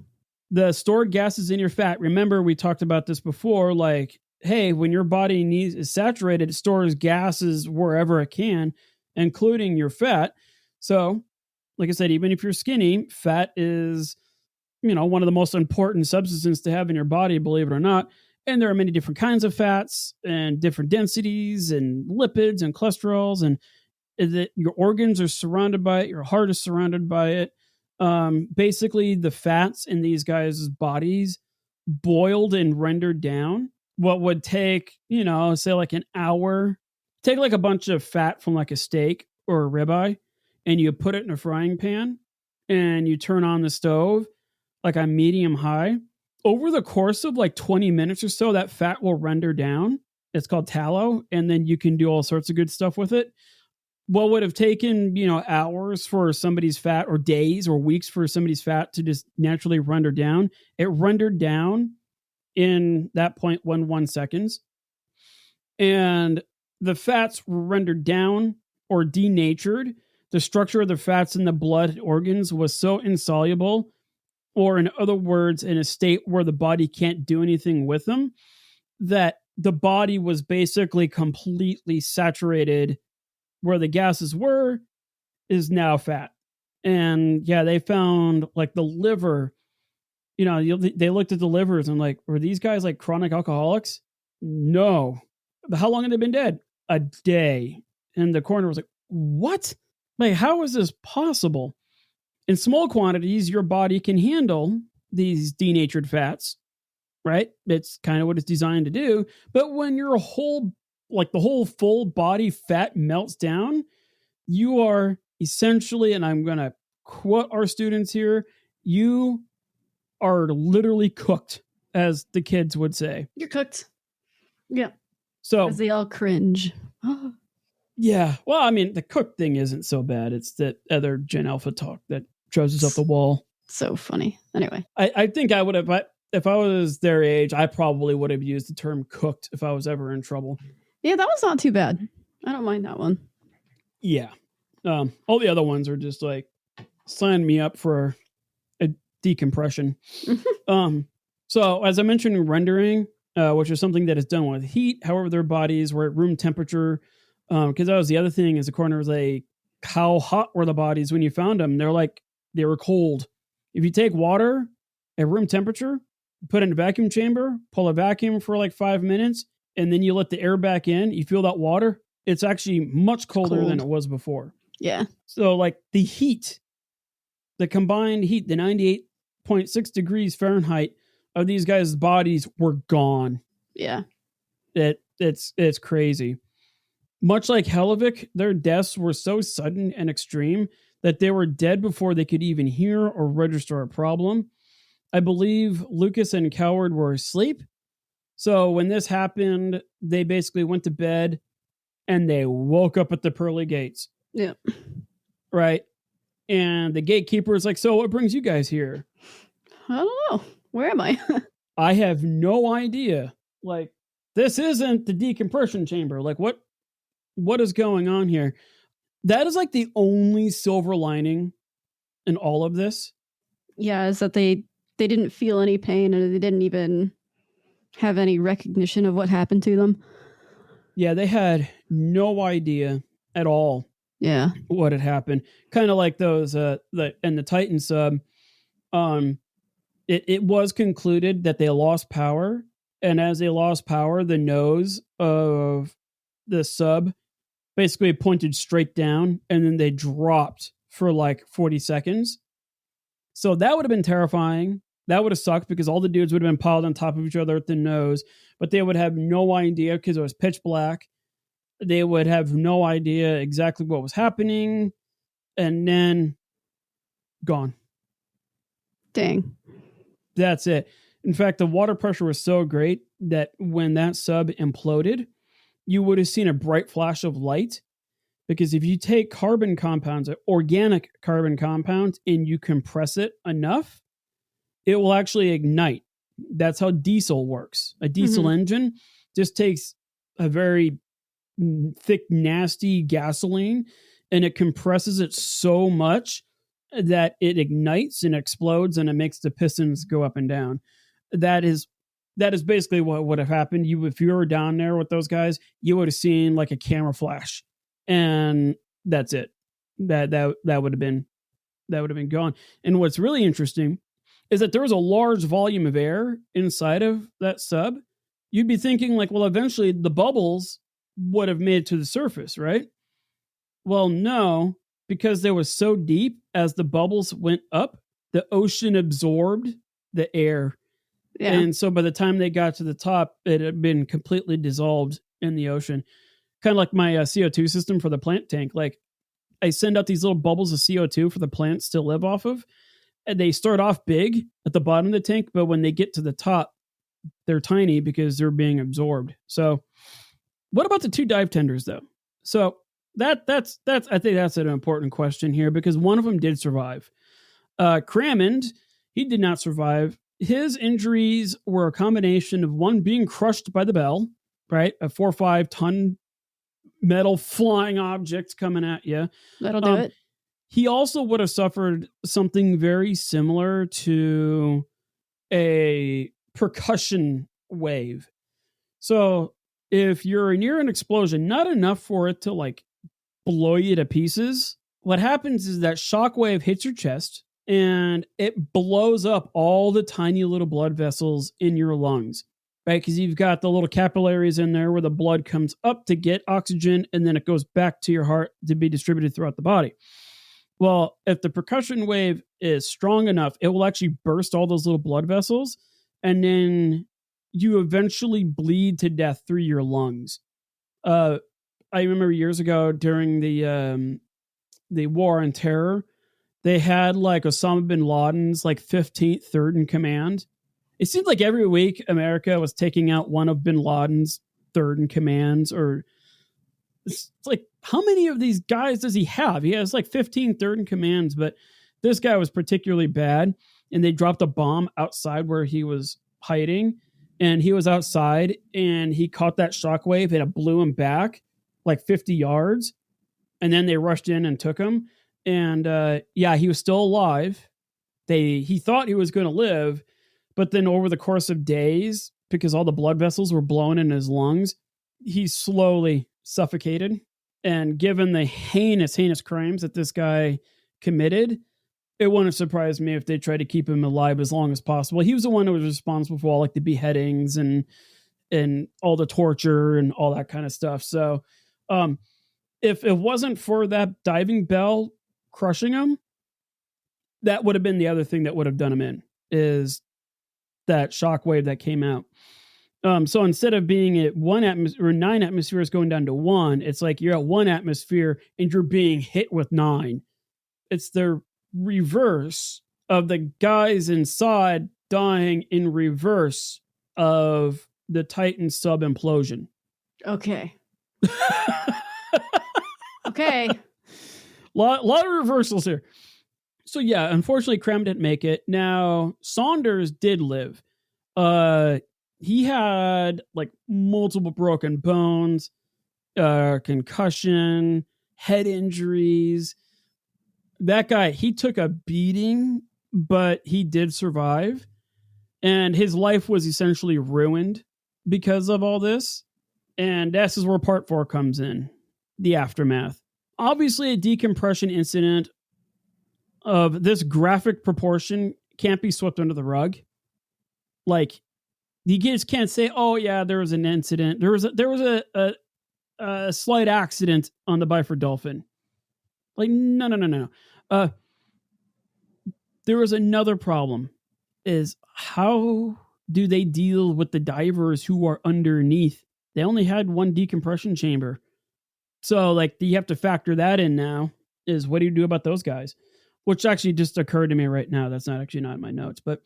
The stored gases in your fat, remember we talked about this before, like, hey, when your body is saturated, it stores gases wherever it can, including your fat. So, like I said, even if you're skinny, fat is one of the most important substances to have in your body, believe it or not. And there are many different kinds of fats and different densities and lipids and cholesterols, and that your organs are surrounded by it. Your heart is surrounded by it. Basically, the fats in these guys' bodies boiled and rendered down. What would take, say like an hour, take like a bunch of fat from like a steak or a ribeye, and you put it in a frying pan and you turn on the stove like on medium high. Over the course of like 20 minutes or so, that fat will render down. It's called tallow. And then you can do all sorts of good stuff with it. What would have taken, hours for somebody's fat, or days or weeks for somebody's fat to just naturally render down, it rendered down in that 0.11 seconds. And the fats were rendered down or denatured. The structure of the fats in the blood organs was so insoluble, or in other words, in a state where the body can't do anything with them, that the body was basically completely saturated. Where the gases were is now fat. And yeah, they found like the liver, they looked at the livers and like, were these guys like chronic alcoholics? No. How long had they been dead? A day. And the coroner was like, what? Like, how is this possible? In small quantities, your body can handle these denatured fats, right? It's kind of what it's designed to do. But when your whole, like the whole full body fat melts down, you are essentially, and I'm going to quote our students here, you are literally cooked, as the kids would say. You're cooked. Yeah. So as they all cringe. Yeah. Well, I mean, the cook thing isn't so bad. It's that other Gen Alpha talk that shows us up the wall. So funny. Anyway. I think I would have, if I was their age, I probably would have used the term cooked if I was ever in trouble. Yeah, that was not too bad. I don't mind that one. Yeah. All the other ones are just like, sign me up for a decompression. So as I mentioned in rendering, which is something that is done with heat, however, their bodies were at room temperature. Because that was the other thing, is the coroner was like, how hot were the bodies when you found them? They're like, they were cold. If you take water at room temperature, put it in a vacuum chamber, pull a vacuum for like 5 minutes, and then you let the air back in, you feel that water, it's actually much colder than it was before. Yeah. So like the heat, the combined heat, the 98.6 degrees Fahrenheit of these guys' bodies were gone. Yeah. It's crazy. Much like Heliox, their deaths were so sudden and extreme that they were dead before they could even hear or register a problem. I believe Lucas and Coward were asleep. So when this happened, they basically went to bed and they woke up at the pearly gates. Yeah. Right. And the gatekeeper is like, so what brings you guys here? I don't know. Where am I? I have no idea. Like, this isn't the decompression chamber. Like, what is going on here? That is like the only silver lining in all of this. Yeah, is that they didn't feel any pain and they didn't even have any recognition of what happened to them. Yeah, they had no idea at all. Yeah, what had happened. Kind of like those and the Titan sub. It was concluded that they lost power, and as they lost power, the nose of the sub basically pointed straight down, and then they dropped for like 40 seconds. So that would have been terrifying. That would have sucked because all the dudes would have been piled on top of each other at the nose, but they would have no idea because it was pitch black. They would have no idea exactly what was happening, and then gone. Dang. That's it. In fact, the water pressure was so great that when that sub imploded, you would have seen a bright flash of light. Because if you take carbon compounds, organic carbon compounds, and you compress it enough, it will actually ignite. That's how diesel works. A diesel engine just takes a very thick, nasty gasoline, and it compresses it so much that it ignites and explodes, and it makes the pistons go up and down. That is basically what would have happened. If you were down there with those guys, you would have seen like a camera flash, and that's it. That would have been gone. And what's really interesting is that there was a large volume of air inside of that sub. You'd be thinking like, well, eventually the bubbles would have made it to the surface, right? Well, no, because they were so deep, as the bubbles went up, the ocean absorbed the air. Yeah. And so by the time they got to the top, it had been completely dissolved in the ocean. Kind of like my CO2 system for the plant tank. Like, I send out these little bubbles of CO2 for the plants to live off of. And they start off big at the bottom of the tank, but when they get to the top, they're tiny because they're being absorbed. So what about the two dive tenders, though? So that's I think that's an important question here, because one of them did survive. Crammond, he did not survive. His injuries were a combination of one being crushed by the bell, right? A 4 or 5 ton metal flying object coming at you. That'll do it. He also would have suffered something very similar to a percussion wave. So if you're near an explosion, not enough for it to like blow you to pieces, what happens is that shockwave hits your chest and it blows up all the tiny little blood vessels in your lungs, right? Because you've got the little capillaries in there where the blood comes up to get oxygen and then it goes back to your heart to be distributed throughout the body. Well, if the percussion wave is strong enough, it will actually burst all those little blood vessels, and then you eventually bleed to death through your lungs. I remember years ago during the war on terror, they had like Osama bin Laden's like 15th third in command. It seemed like every week America was taking out one of bin Laden's third in commands, or it's like, how many of these guys does he have? He has like 15 third in commands, but this guy was particularly bad. And they dropped a bomb outside where he was hiding, and he was outside and he caught that shockwave and it blew him back like 50 yards. And then they rushed in and took him. And yeah, he was still alive. He thought he was going to live, but then over the course of days, because all the blood vessels were blown in his lungs, he slowly suffocated. And given the heinous crimes that this guy committed, it wouldn't have surprised me if they tried to keep him alive as long as possible. He was the one who was responsible for all like the beheadings and all the torture and all that kind of stuff. So if it wasn't for that diving bell crushing him, that would have been the other thing that would have done him in, is that shockwave that came out. So instead of being at 1 atmosphere or 9 atmospheres going down to 1, it's like you're at 1 atmosphere and you're being hit with 9. It's the reverse of the guys inside dying in reverse of the Titan sub implosion. Okay. Okay. Lot of reversals here. So yeah, unfortunately, Cram didn't make it. Now, Saunders did live. He had like multiple broken bones, concussion, head injuries. That guy, he took a beating, but he did survive. And his life was essentially ruined because of all this. And this is where part 4 comes in, the aftermath. Obviously, a decompression incident of this graphic proportion can't be swept under the rug. Like, you just can't say, "Oh yeah, there was an incident. There was a slight accident on the Byford Dolphin." Like, no. There was another problem: is how do they deal with the divers who are underneath? They only had one decompression chamber, so like you have to factor that in now. Is what do you do about those guys? Which actually just occurred to me right now. That's not in my notes, but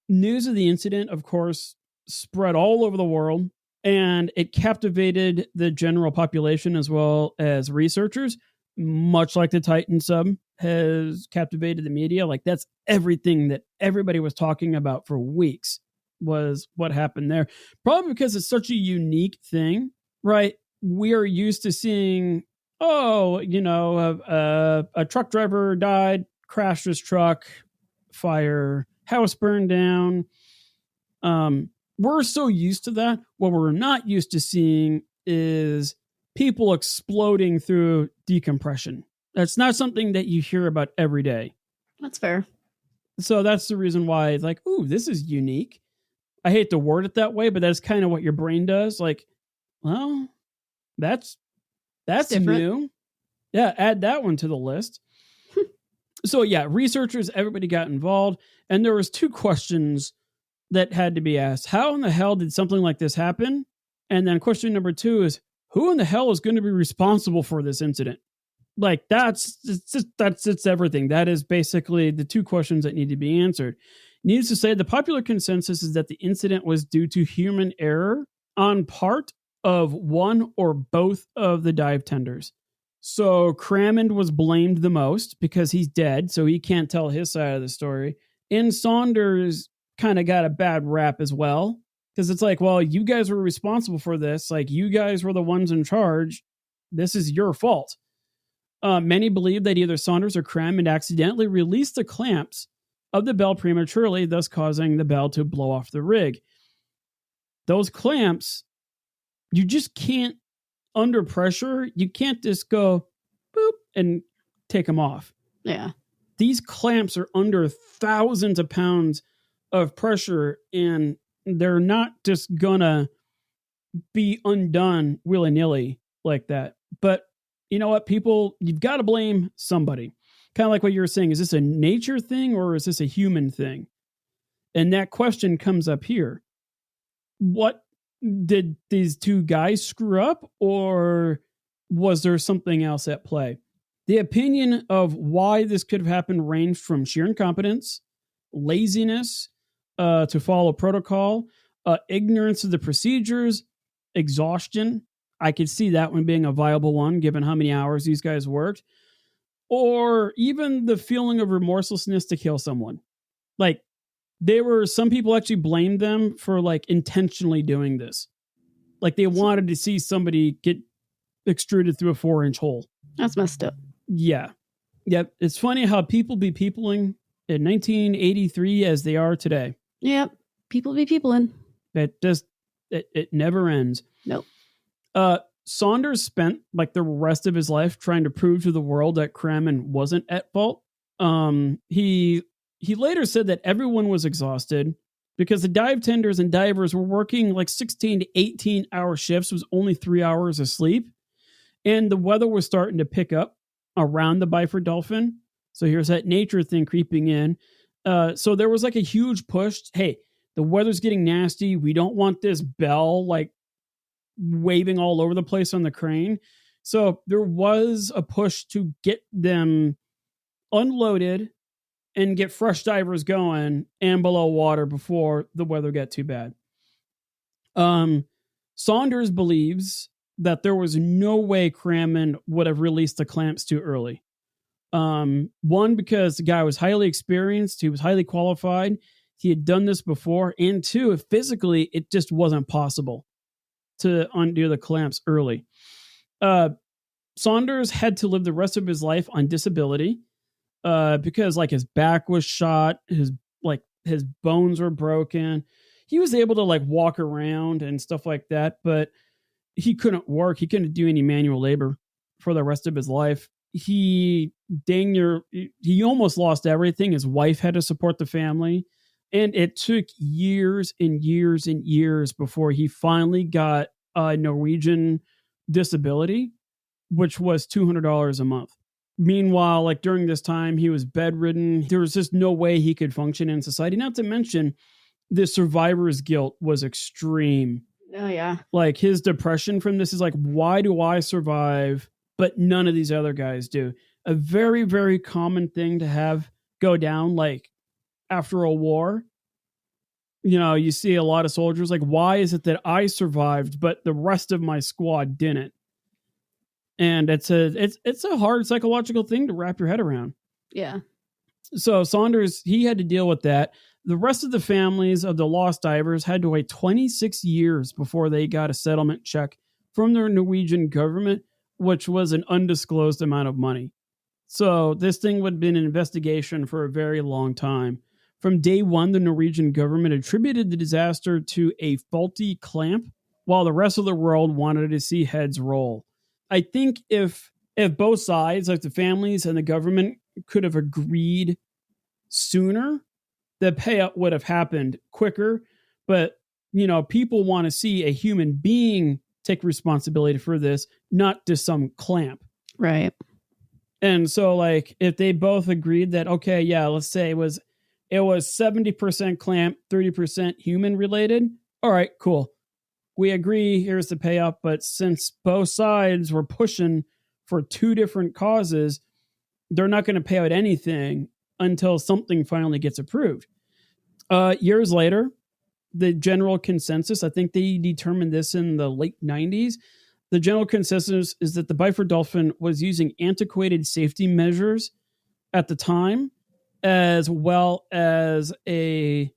news of the incident, of course, spread all over the world, and it captivated the general population as well as researchers, much like the Titan sub has captivated the media. Like, that's everything that everybody was talking about for weeks, was what happened there. Probably because it's such a unique thing, right? We are used to seeing, a truck driver died, crashed his truck, fire, house burned down. We're so used to that. What we're not used to seeing is people exploding through decompression. That's not something that you hear about every day. That's fair. So that's the reason why it's like, ooh, this is unique. I hate to word it that way, but that's kind of what your brain does. Like, well, that's new. Yeah, add that one to the list. So yeah, researchers, everybody got involved, and there was 2 questions that had to be asked. How in the hell did something like this happen? And then question number 2 is, who in the hell is going to be responsible for this incident? Like, that's everything. That is basically the 2 questions that need to be answered. Needless to say, the popular consensus is that the incident was due to human error on part of one or both of the dive tenders. So Crammond was blamed the most because he's dead, so he can't tell his side of the story. And Saunders kind of got a bad rap as well, because it's like, well, you guys were responsible for this. Like, you guys were the ones in charge. This is your fault. Many believe that either Saunders or Crammond accidentally released the clamps of the bell prematurely, thus causing the bell to blow off the rig. those clamps, you just can't, under pressure, you can't just go boop and take them off. Yeah. These clamps are under thousands of pounds of pressure, and they're not just gonna be undone willy-nilly like that. But you know what, people, you've got to blame somebody. Kind of like what you were saying, is this a nature thing or is this a human thing? And that question comes up here. What did these two guys screw up, or was there something else at play? The opinion of why this could have happened ranged from sheer incompetence, laziness to follow protocol, ignorance of the procedures, exhaustion. I could see that one being a viable one given how many hours these guys worked, or even the feeling of remorselessness to kill someone. Like, some people actually blamed them for like intentionally doing this. Like they wanted to see somebody get extruded through a 4-inch hole. That's messed up. Yeah. Yep. It's funny how people be peopling in 1983 as they are today. Yep. People be peopling. It never ends. Nope. Saunders spent like the rest of his life trying to prove to the world that Kramen wasn't at fault. He later said that everyone was exhausted because the dive tenders and divers were working like 16 to 18 hour shifts with only 3 hours of sleep. And the weather was starting to pick up around the Byford Dolphin. So here's that nature thing creeping in. So there was like a huge push. Hey, the weather's getting nasty. We don't want this bell like waving all over the place on the crane. So there was a push to get them unloaded and get fresh divers going and below water before the weather got too bad. Saunders believes that there was no way Kramen would have released the clamps too early. One, because the guy was highly experienced, he was highly qualified, he had done this before, and two, physically, it just wasn't possible to undo the clamps early. Saunders had to live the rest of his life on disability. Because like his back was shot, his bones were broken. He was able to like walk around and stuff like that, but he couldn't work. He couldn't do any manual labor for the rest of his life. He almost lost everything. His wife had to support the family, and it took years and years and years before he finally got a Norwegian disability, which was $200 a month. Meanwhile, like during this time, he was bedridden. There was just no way he could function in society. Not to mention, the survivor's guilt was extreme. Oh, yeah. Like his depression from this is like, why do I survive, but none of these other guys do? A very, very common thing to have go down like after a war. You know, you see a lot of soldiers like, why is it that I survived, but the rest of my squad didn't? And it's a hard psychological thing to wrap your head around. Yeah. So Saunders, he had to deal with that. The rest of the families of the lost divers had to wait 26 years before they got a settlement check from the Norwegian government, which was an undisclosed amount of money. So this thing would have been an investigation for a very long time. From day one, the Norwegian government attributed the disaster to a faulty clamp, while the rest of the world wanted to see heads roll. I think if both sides, like the families and the government, could have agreed sooner, the payout would have happened quicker. But, you know, people want to see a human being take responsibility for this, not just some clamp. Right. And so, like, if they both agreed that, okay, yeah, let's say it was 70% clamp, 30% human related. All right, cool. We agree, here's the payout, but since both sides were pushing for two different causes, they're not going to pay out anything until something finally gets approved. Years later, the general consensus, I think they determined this in the late 90s, the general consensus is that the Byford Dolphin was using antiquated safety measures at the time, as well as a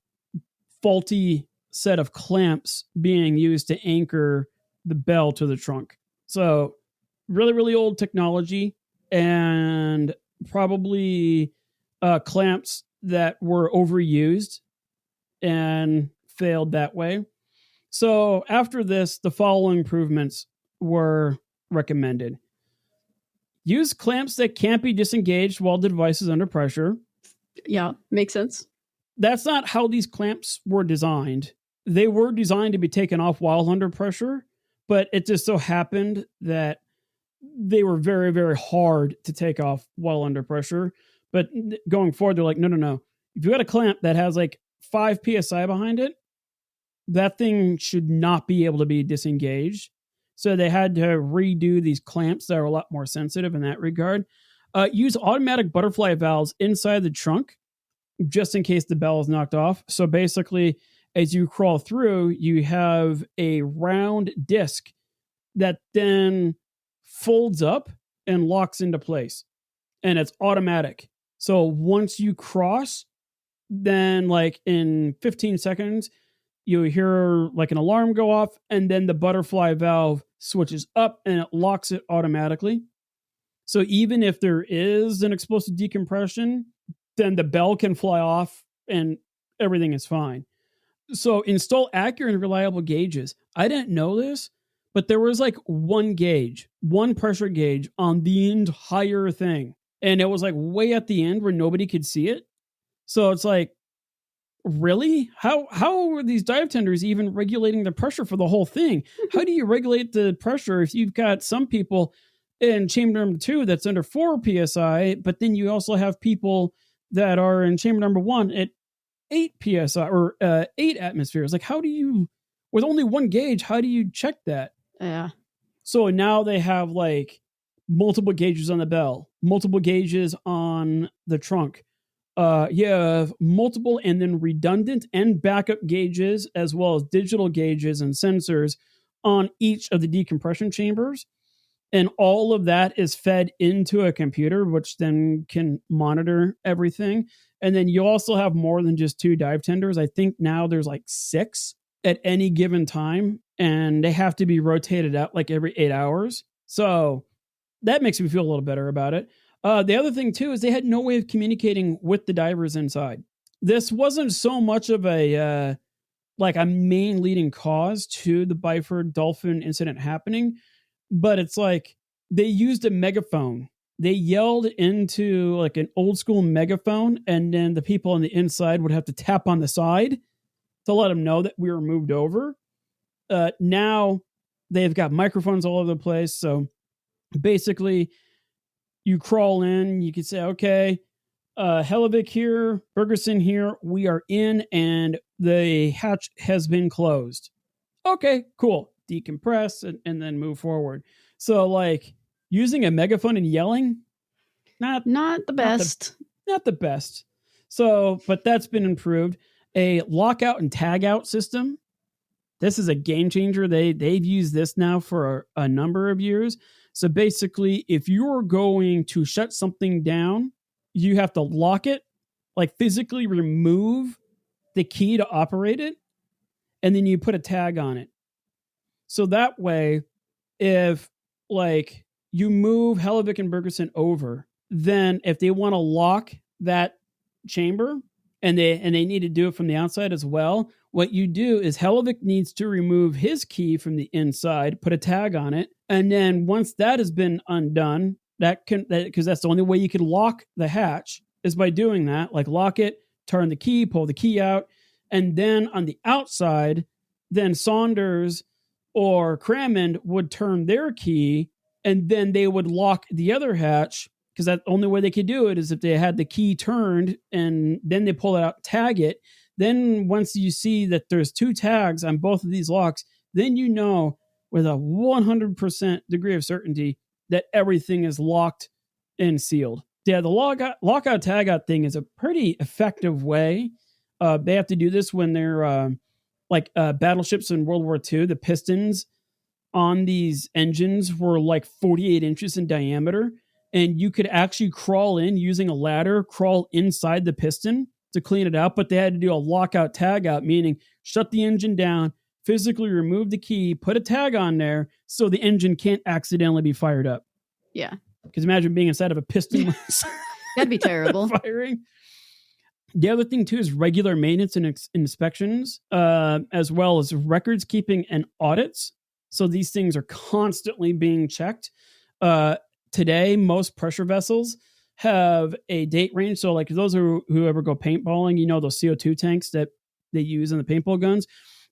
faulty set of clamps being used to anchor the bell to the trunk. So really, really old technology, and probably clamps that were overused and failed that way. So after this, the following improvements were recommended. Use clamps that can't be disengaged while the device is under pressure. Yeah, makes sense. That's not how these clamps were designed. They were designed to be taken off while under pressure, but it just so happened that they were very, very hard to take off while under pressure. But going forward, they're like, no. If you got a clamp that has like 5 psi behind it, that thing should not be able to be disengaged. So they had to redo these clamps that are a lot more sensitive in that regard. Use automatic butterfly valves inside the trunk just in case the bell is knocked off. So basically, as you crawl through, you have a round disc that then folds up and locks into place. And it's automatic. So once you cross, then like in 15 seconds, you hear like an alarm go off, and then the butterfly valve switches up and it locks it automatically. So even if there is an explosive decompression, then the bell can fly off and everything is fine. So install accurate and reliable gauges. I didn't know this, but there was like one pressure gauge on the entire thing. And it was like way at the end where nobody could see it. So it's like, really? How are these dive tenders even regulating the pressure for the whole thing? How do you regulate the pressure if you've got some people in chamber number 2 that's under 4 psi, but then you also have people that are in chamber number 1 at 8 psi or 8 atmospheres? Like, how do you, with only one gauge, how do you check that? Yeah. So now they have like multiple gauges on the bell, multiple gauges on the trunk. You have multiple and then redundant and backup gauges, as well as digital gauges and sensors on each of the decompression chambers. And all of that is fed into a computer, which then can monitor everything. And then you also have more than just 2 dive tenders. I think now there's like 6 at any given time, and they have to be rotated out like every 8 hours. So that makes me feel a little better about it. The other thing too is they had no way of communicating with the divers inside. This wasn't so much of a like a main leading cause to the Byford Dolphin incident happening, but it's like they used a megaphone. They yelled into like an old school megaphone, and then the people on the inside would have to tap on the side to let them know that we were moved over. Now they've got microphones all over the place. So basically, you crawl in, you could say, okay, Heliox here, Bergerson here, we are in, and the hatch has been closed. Okay, cool. Decompress and then move forward. So, like, using a megaphone and yelling, not the best. Not the best. So, but that's been improved. A lockout and tag out system. This is a game changer. They've used this now for a number of years. So basically, if you're going to shut something down, you have to lock it, like physically remove the key to operate it, and then you put a tag on it. So that way, if like you move Heliox and Bergerson over, then if they want to lock that chamber and they need to do it from the outside as well, what you do is Heliox needs to remove his key from the inside, put a tag on it, and then once that has been undone, because that's the only way you can lock the hatch is by doing that. Like lock it, turn the key, pull the key out, and then on the outside, then Saunders or Crammond would turn their key, and then they would lock the other hatch, because that only way they could do it is if they had the key turned, and then they pull it out, tag it. Then once you see that there's 2 tags on both of these locks, then you know with a 100% degree of certainty that everything is locked and sealed. Yeah, the lockout tagout thing is a pretty effective way. They have to do this when they're battleships in World War II. The pistons on these engines were like 48 inches in diameter, and you could actually crawl in using a ladder, crawl inside the piston to clean it out, but they had to do a lockout tagout, meaning shut the engine down, physically remove the key, put a tag on there so the engine can't accidentally be fired up. Yeah. Because imagine being inside of a piston. That'd be terrible. Firing. The other thing too is regular maintenance and inspections, as well as records keeping and audits. So these things are constantly being checked. Today, most pressure vessels have a date range. So like those who ever go paintballing, you know, those CO2 tanks that they use in the paintball guns,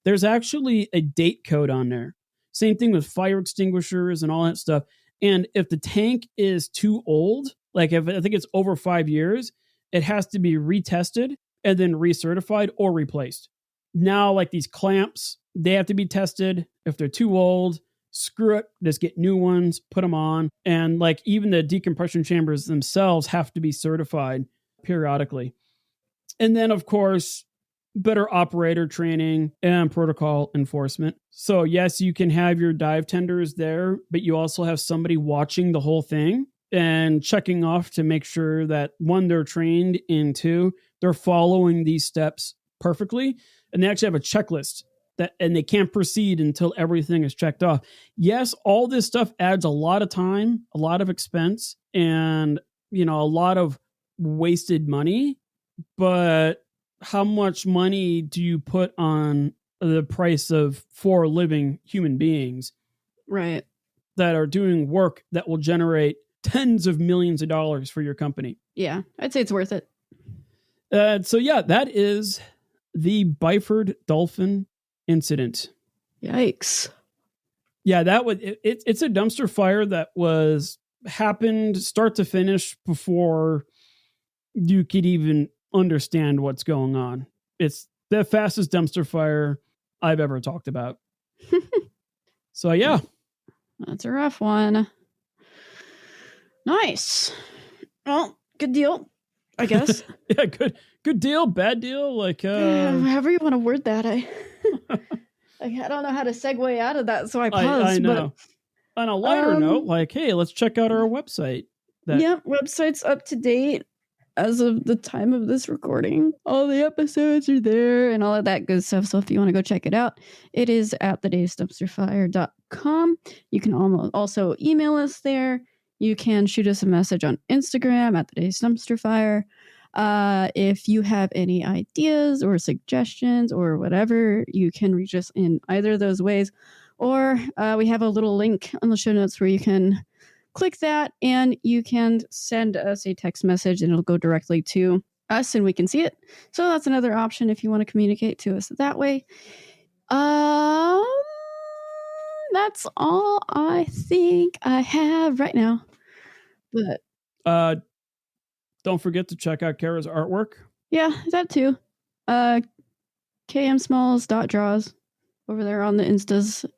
there's actually a date code on there. Same thing with fire extinguishers and all that stuff. And if the tank is too old, like if I think it's over 5 years, it has to be retested and then recertified or replaced. Now, like these clamps, they have to be tested. If they're too old, screw it, just get new ones, put them on. And like even the decompression chambers themselves have to be certified periodically. And then, of course, better operator training and protocol enforcement. So yes, you can have your dive tenders there, but you also have somebody watching the whole thing and checking off to make sure that one, they're trained, and two, they're following these steps perfectly. And they actually have a checklist that, and they can't proceed until everything is checked off. Yes, all this stuff adds a lot of time, a lot of expense, and, you know, a lot of wasted money, but how much money do you put on the price of 4 living human beings, Right, that are doing work that will generate tens of millions of dollars for your company? yeah, I'd say it's worth it. So yeah, that is the Byford Dolphin incident. Yikes. Yeah, that would it's a dumpster fire that was happened start to finish before you could even understand what's going on. It's the fastest dumpster fire I've ever talked about. So yeah, That's a rough one. Nice. Well, good deal, I guess. yeah, good deal, bad deal, like however you want to word that. I don't know how to segue out of that, so I paused. I know. But on a lighter note, like, hey, let's check out our website. Yeah, website's up to date as of the time of this recording. All the episodes are there and all of that good stuff. So if you want to go check it out, it is at thedaysdumpsterfire.com. You can also email us there. You can shoot us a message on Instagram at thedaysdumpsterfire. If you have any ideas or suggestions or whatever, you can reach us in either of those ways. Or we have a little link on the show notes where you can click that and you can send us a text message and it'll go directly to us and we can see it. So that's another option if you want to communicate to us that way. That's all I think I have right now. But don't forget to check out Kara's artwork. Yeah, that too. kmsmalls.draws over there on the Instas.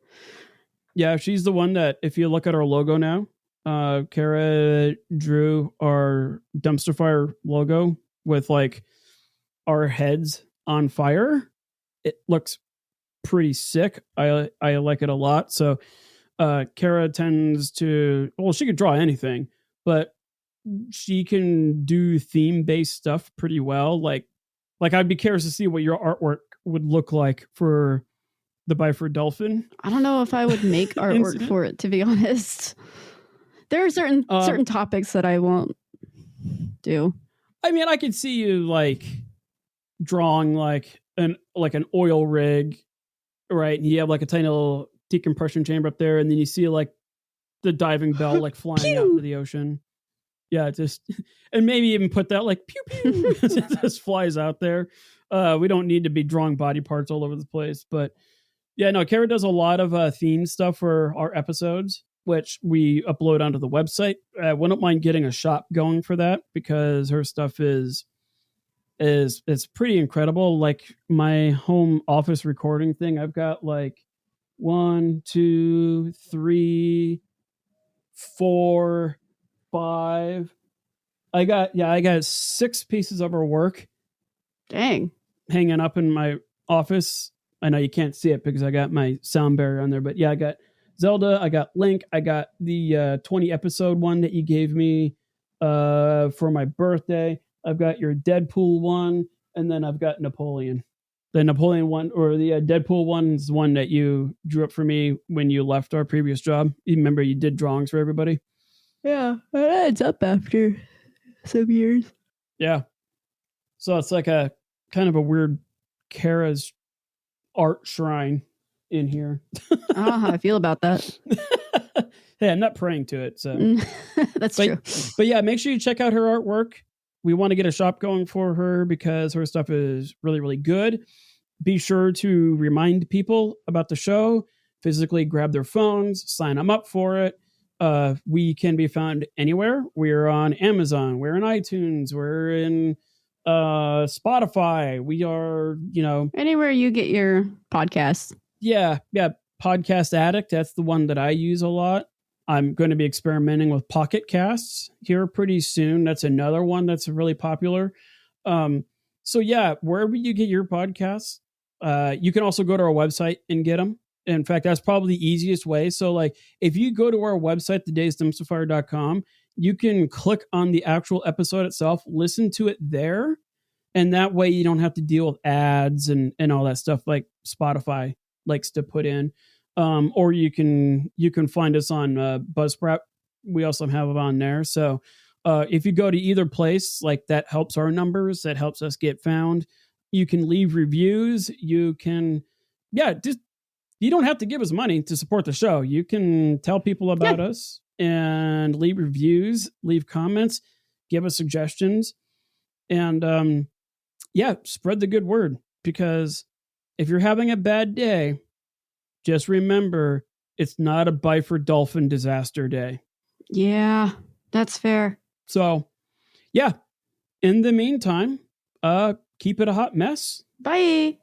Yeah, she's the one that, if you look at our logo now, Kara drew our dumpster fire logo with like our heads on fire. It looks pretty sick. I like it a lot. So Kara tends to, well, she could draw anything, but she can do theme-based stuff pretty well. Like I'd be curious to see what your artwork would look like for the Byford Dolphin. I don't know if I would make artwork for it, to be honest. There are certain topics that I won't do. I mean, I could see you like drawing like an oil rig, right? And you have like a tiny little decompression chamber up there, and then you see like the diving bell like flying out into the ocean. Yeah, and maybe even put that like pew pew it just flies out there. We don't need to be drawing body parts all over the place, but yeah, no, Kara does a lot of theme stuff for our episodes, which we upload onto the website. I wouldn't mind getting a shop going for that because her stuff is pretty incredible. Like my home office recording thing, I've got like 1, 2, 3, 4, 5. I got 6 pieces of her work. Dang. Hanging up in my office. I know you can't see it because I got my sound barrier on there, but yeah, I got Zelda, I got Link, I got the 20 episode one that you gave me for my birthday. I've got your Deadpool one, and then I've got Napoleon. The Napoleon one, or the Deadpool one, is one that you drew up for me when you left our previous job. You remember you did drawings for everybody? Yeah, it adds up after some years. Yeah. So it's like a kind of a weird Kara's art shrine in here. How I feel about that. Hey, I'm not praying to it. So that's true. But yeah, make sure you check out her artwork. We want to get a shop going for her because her stuff is really, really good. Be sure to remind people about the show, physically grab their phones, sign them up for it. We can be found anywhere. We're on Amazon. We're in iTunes. We're in Spotify. We are, anywhere you get your podcasts. Yeah. Podcast Addict. That's the one that I use a lot. I'm going to be experimenting with Pocket Casts here pretty soon. That's another one that's really popular. So yeah, wherever you get your podcasts, you can also go to our website and get them. In fact, that's probably the easiest way. So like if you go to our website, thedaysdumpsterfire.com, you can click on the actual episode itself, listen to it there. And that way you don't have to deal with ads and all that stuff like Spotify likes to put in. Or you can find us on Buzzsprout. We also have it on there. So if you go to either place, like that helps our numbers, that helps us get found. You can leave reviews. You can, just you don't have to give us money to support the show. You can tell people about us and leave reviews, leave comments, give us suggestions, and spread the good word. Because if you're having a bad day, just remember, it's not a Byford Dolphin disaster day. Yeah, that's fair. So, in the meantime, keep it a hot mess. Bye.